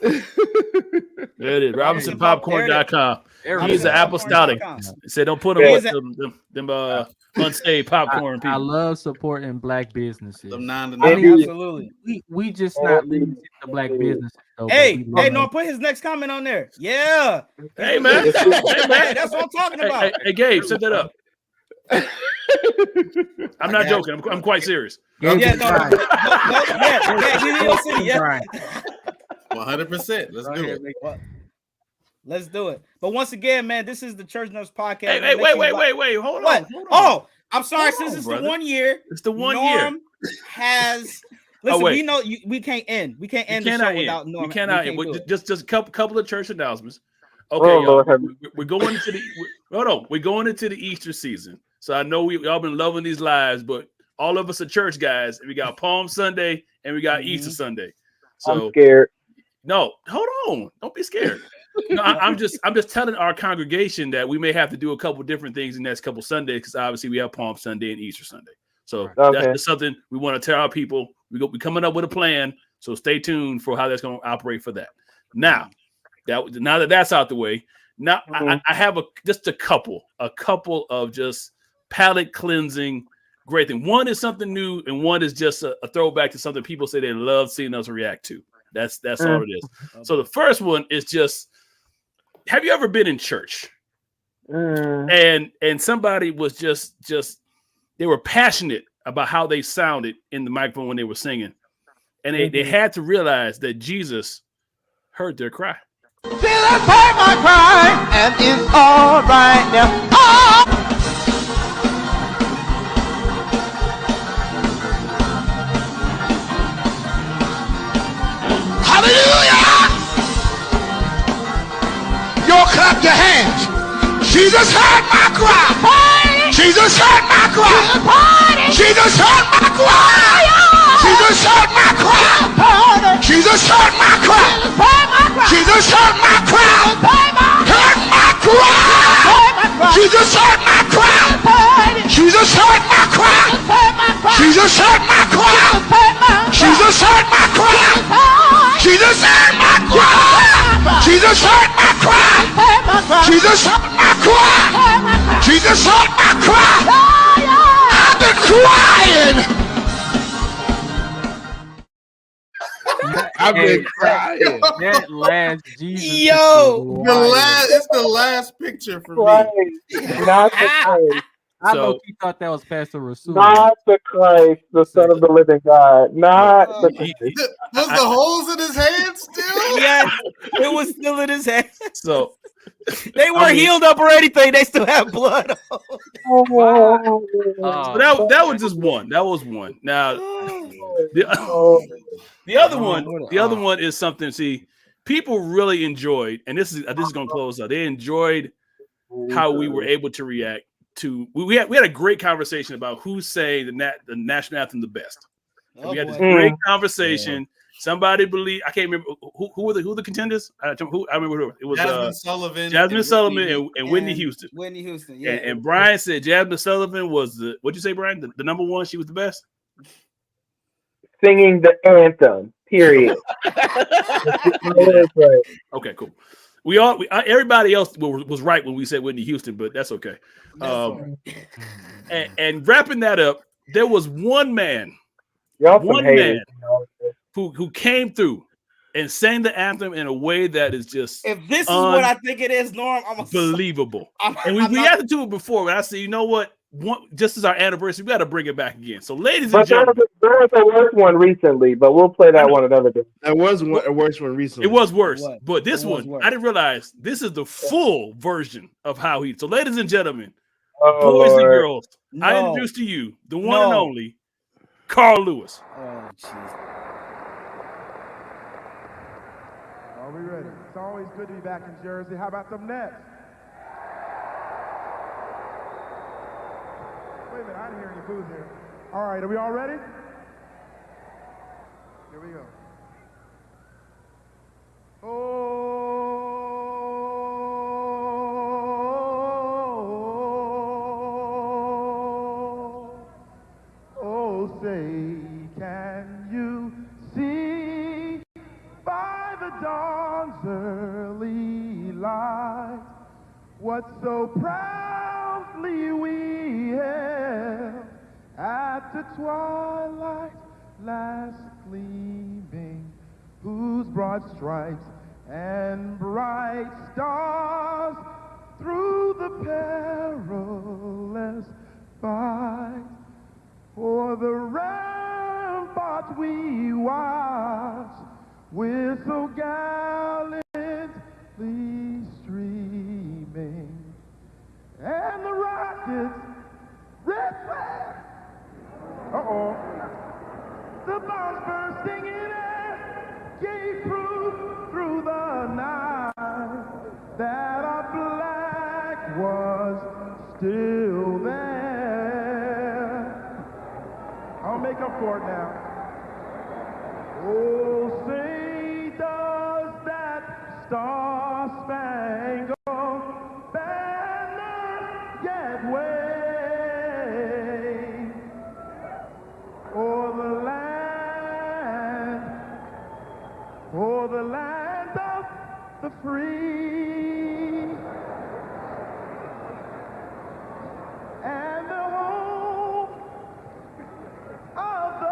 There it is. RobinsonPopcorn.com. He's an apostolic. He said, "Don't put him with them unstayed popcorn people." I love supporting black businesses. Absolutely. We just not limited to black businesses. Hey, no, put his next comment on there. Yeah. Hey man. Hey, that's what I'm talking about. Hey, Gabe, set that up. I'm not joking. I'm quite serious. Yeah, New York City. Yeah. 100%. Let's do it. Let's do it. But once again, man, this is the Church Nerds Podcast. Hey, wait. Hold on. Oh, I'm sorry. Since it's the 1 year, it's the 1 Norm year. Listen, we know we can't end. We can't end the show without Norm. We cannot end. Just a couple of church announcements. Okay, we're going into the Easter season. So I know y'all been loving these lives, but all of us are church guys. We got Palm Sunday and we got Easter Sunday. So I'm scared. No, hold on. Don't be scared. No, I'm just telling our congregation that we may have to do a couple different things in the next couple Sundays because obviously we have Palm Sunday and Easter Sunday. So that's just something we want to tell our people. We're coming up with a plan. So stay tuned for how that's going to operate for that. Now that that's out the way, now I have just a couple of just palate cleansing great thing. One is something new, and one is just a throwback to something people say they love seeing us react to. That's all it is. So the first one is just, have you ever been in church and somebody was just they were passionate about how they sounded in the microphone when they were singing, and they had to realize that Jesus heard their cry. Jesus heard my cry, and it's all right now. Hallelujah! Y'all clap your hands. Jesus heard my cry. Party. Jesus heard my cry. Party. Jesus heard my cry. Jesus heard my cry. Party. Jesus heard my cry. Jesus heard my cry. Heard my cry. Jesus heard my cry. Jesus heard my cry. Jesus heard my cry. Jesus heard my cry. Jesus my cry. Jesus heard my cry. Jesus heard my cry. Jesus heard my cry. I've been crying. I've been crying. That last Jesus. Yo, It's the last picture for me. Not the Christ. I So- know he thought that was Pastor Rasul. Not the Christ, the Son of the Living God. Not the Christ. Was the holes in his hand still? yes, it was still in his head. So They weren't healed up or anything. They still have blood. Oh, that was just one. That was one. Now the other one is something. See, people really enjoyed, and this is going to close out. They enjoyed how we were able to react to. We had a great conversation about who's saying the national anthem the best. Oh, we had this boy. great conversation. Somebody believe I can't remember who were the contenders. I remember who it was. Jasmine Sullivan and Whitney Houston. Whitney Houston, yeah. And Brian said Jasmine Sullivan was what'd you say, Brian? The number one. She was the best. singing the anthem. Period. Okay, cool. Everybody else was right when we said Whitney Houston, but that's okay. And wrapping that up, there was one man who came through and sang the anthem in a way that is just if this is what I think it is, Norm, I'm unbelievable. And we had to do it before, but I said, you know what? Just as our anniversary, we got to bring it back again. So, ladies and gentlemen, there was a worse one recently, but we'll play that one another day. There was a worse one recently. It was worse, but this one, I didn't realize this is the full version of how he. So, ladies and gentlemen, boys and girls, I introduce to you the one and only Carl Lewis. Oh, jeez. Are we ready? It's always good to be back in Jersey. How about them Nets? Wait a minute, I didn't hear any booze here. All right, are we all ready? Here we go. Oh, say, can you see by the dawn's early light what so proudly we held at the twilight last gleaming, whose broad stripes and bright stars through the perilous fight for the rampart we watched with so gallantly streaming, and the rockets red flag. The bombs bursting in air gave proof through the night that our flag was still there. I'll make up for it now. Oh, say does that star-spangled banner yet wave o'er the land of the free and the home of the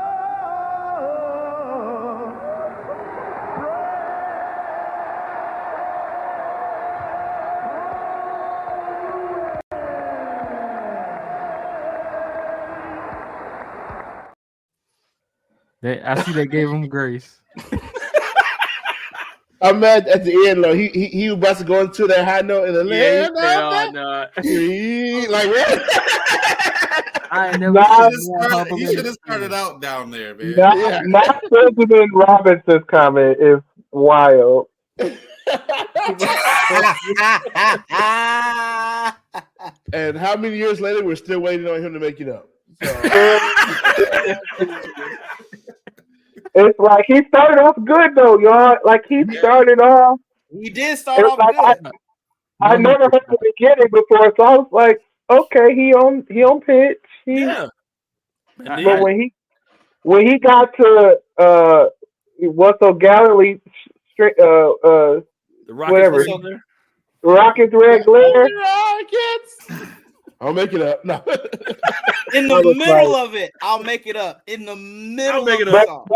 I see they gave him grace. I'm mad at the end, though. He was about to go into that high note in the land. Like what? I ain't never He should have started out down there, man. Not President Robinson's comment is wild. And how many years later, we're still waiting on him to make it up. So. It's like he started off good though, y'all. Like he started off. He did start off like good. I never heard the beginning before, so I was like, okay, he on pitch. But when he got to what's so gallantly The Rockets whatever. were there? Rockets red glare. Rockets. I'll make it up. No. In the middle of it, I'll make it up. In the middle of the song.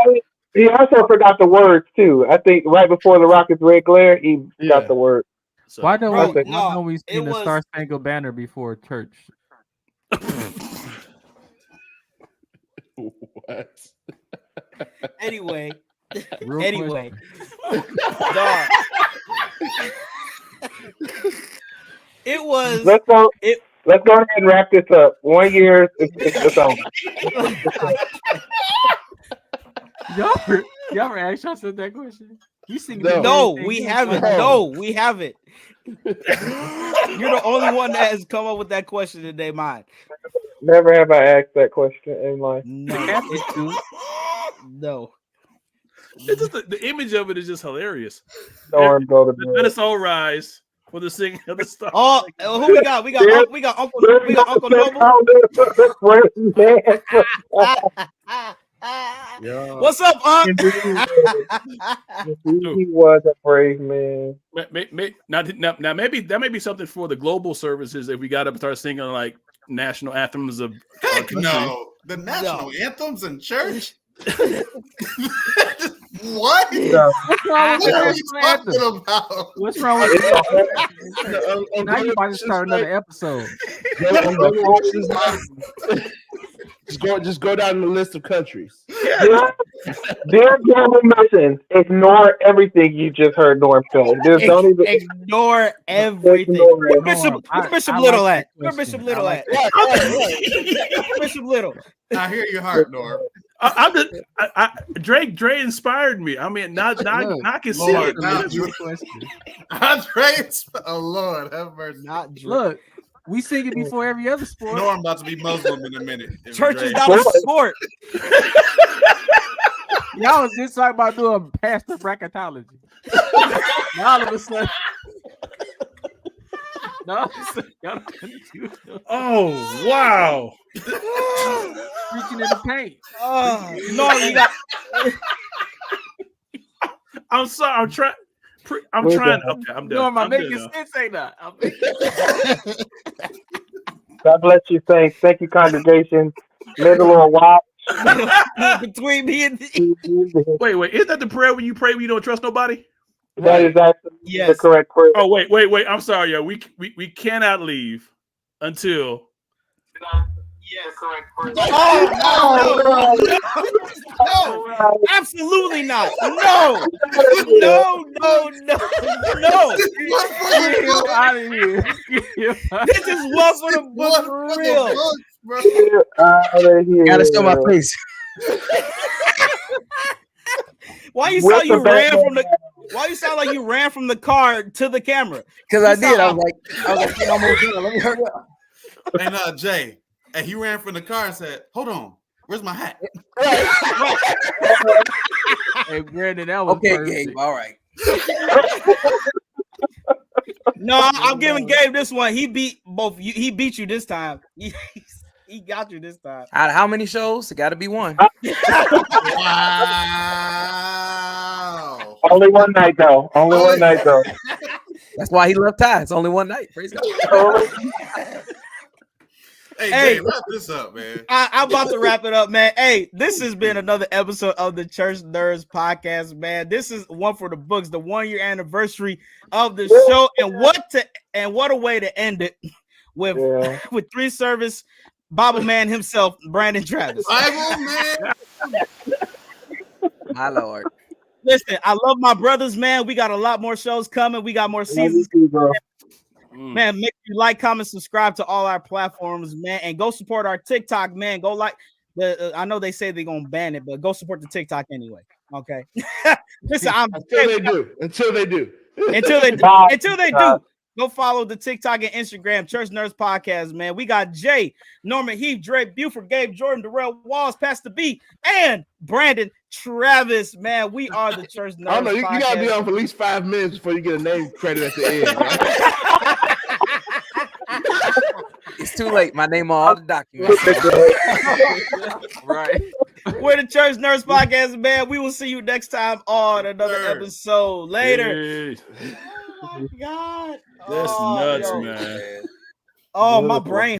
He also forgot the words too. I think right before the Rockets red glare, he got the word. So, why don't we sing the was... Star Spangled Banner before church? What? Anyway. Real anyway. It was. Let's go ahead and wrap this up. 1 year, it's over. Y'all ever asked yourself that question? No, we haven't. No, we haven't. You're the only one that has come up with that question in their mind. Never have I asked that question in life. No. It's just the image of it is just hilarious. Norm, go to bed. Let us all rise for the singing of the star. Oh, who we got? We got Uncle Noble. What's up, Unc? He was a brave man. Now, maybe that may be something for the global services if we got to start singing like national anthems of. Heck no, the national anthems in church. What? No. What are you talking about? What's wrong with that? Now you might start another episode. Just go down the list of countries. Dear global missions, ignore everything you just heard Norm say. Don't even ignore everything. Where Bishop Little at? Where Bishop Little at? Bishop Little. I hear your heart, Norm. Dre inspired me. I mean, I can see it. Oh Lord, have mercy. Look, we sing it before every other sport. Norm about to be Muslim in a minute. Church is not a sport. Y'all was just talking about doing pastor bracketology. Now all of a sudden. Oh wow! Reaching in the paint. No, you got. I'm sorry. I'm trying. Okay, I'm done. No, I'm making sense. Ain't that? God bless you, saints. Thank you, congregation. May the Lord watch between me and wait. Is that the prayer when you pray when you don't trust nobody? That is actually the correct prayer. Oh wait. I'm sorry, yo. We cannot leave until. Yes, correct prayer. No, absolutely not. No. Out of here. This is one for the book for real. Gotta show my face. Why you sound like you ran from the car to the camera? Because I did. I was like, almost done. Let me hurry up. And Jay, and he ran from the car and said, "Hold on, where's my hat?" Hey, Brandon, that was okay, perfect. Gabe. All right. No, I'm giving Gabe this one. He beat both. He beat you this time. He got you this time. Out of how many shows? It got to be one. Wow. Only one night though. That's why he left Ty. It's only one night. Praise God. Hey, wrap this up, man. I'm about to wrap it up, man. Hey, this has been another episode of the Church Nerds podcast, man. This is one for the books, the 1 year anniversary of the show, and what a way to end it with 3-service Bible man himself, Brandon Travis. Bible man. My Lord. Listen, I love my brothers, man. We got a lot more shows coming. We got more seasons. Man, make sure you like, comment, subscribe to all our platforms, man, and go support our TikTok, man. Go like the. I know they say they're gonna ban it, but go support the TikTok anyway. Okay. Listen, Until they do. Go follow the TikTok and Instagram, Church Nerds Podcast, man. We got Jay, Norman Heath, Dre Buford, Gabe Jordan, Darrell Walls, Pastor B, and Brandon Travis, man. We are the Church Nerds. I don't know. You got to be on for at least 5 minutes before you get a name credit at the end. Right? It's too late. My name on all the documents. Right. We're the Church Nerds Podcast, man. We will see you next time on another episode. Later. Hey. Oh my God. That's nuts, man. Oh, my brain.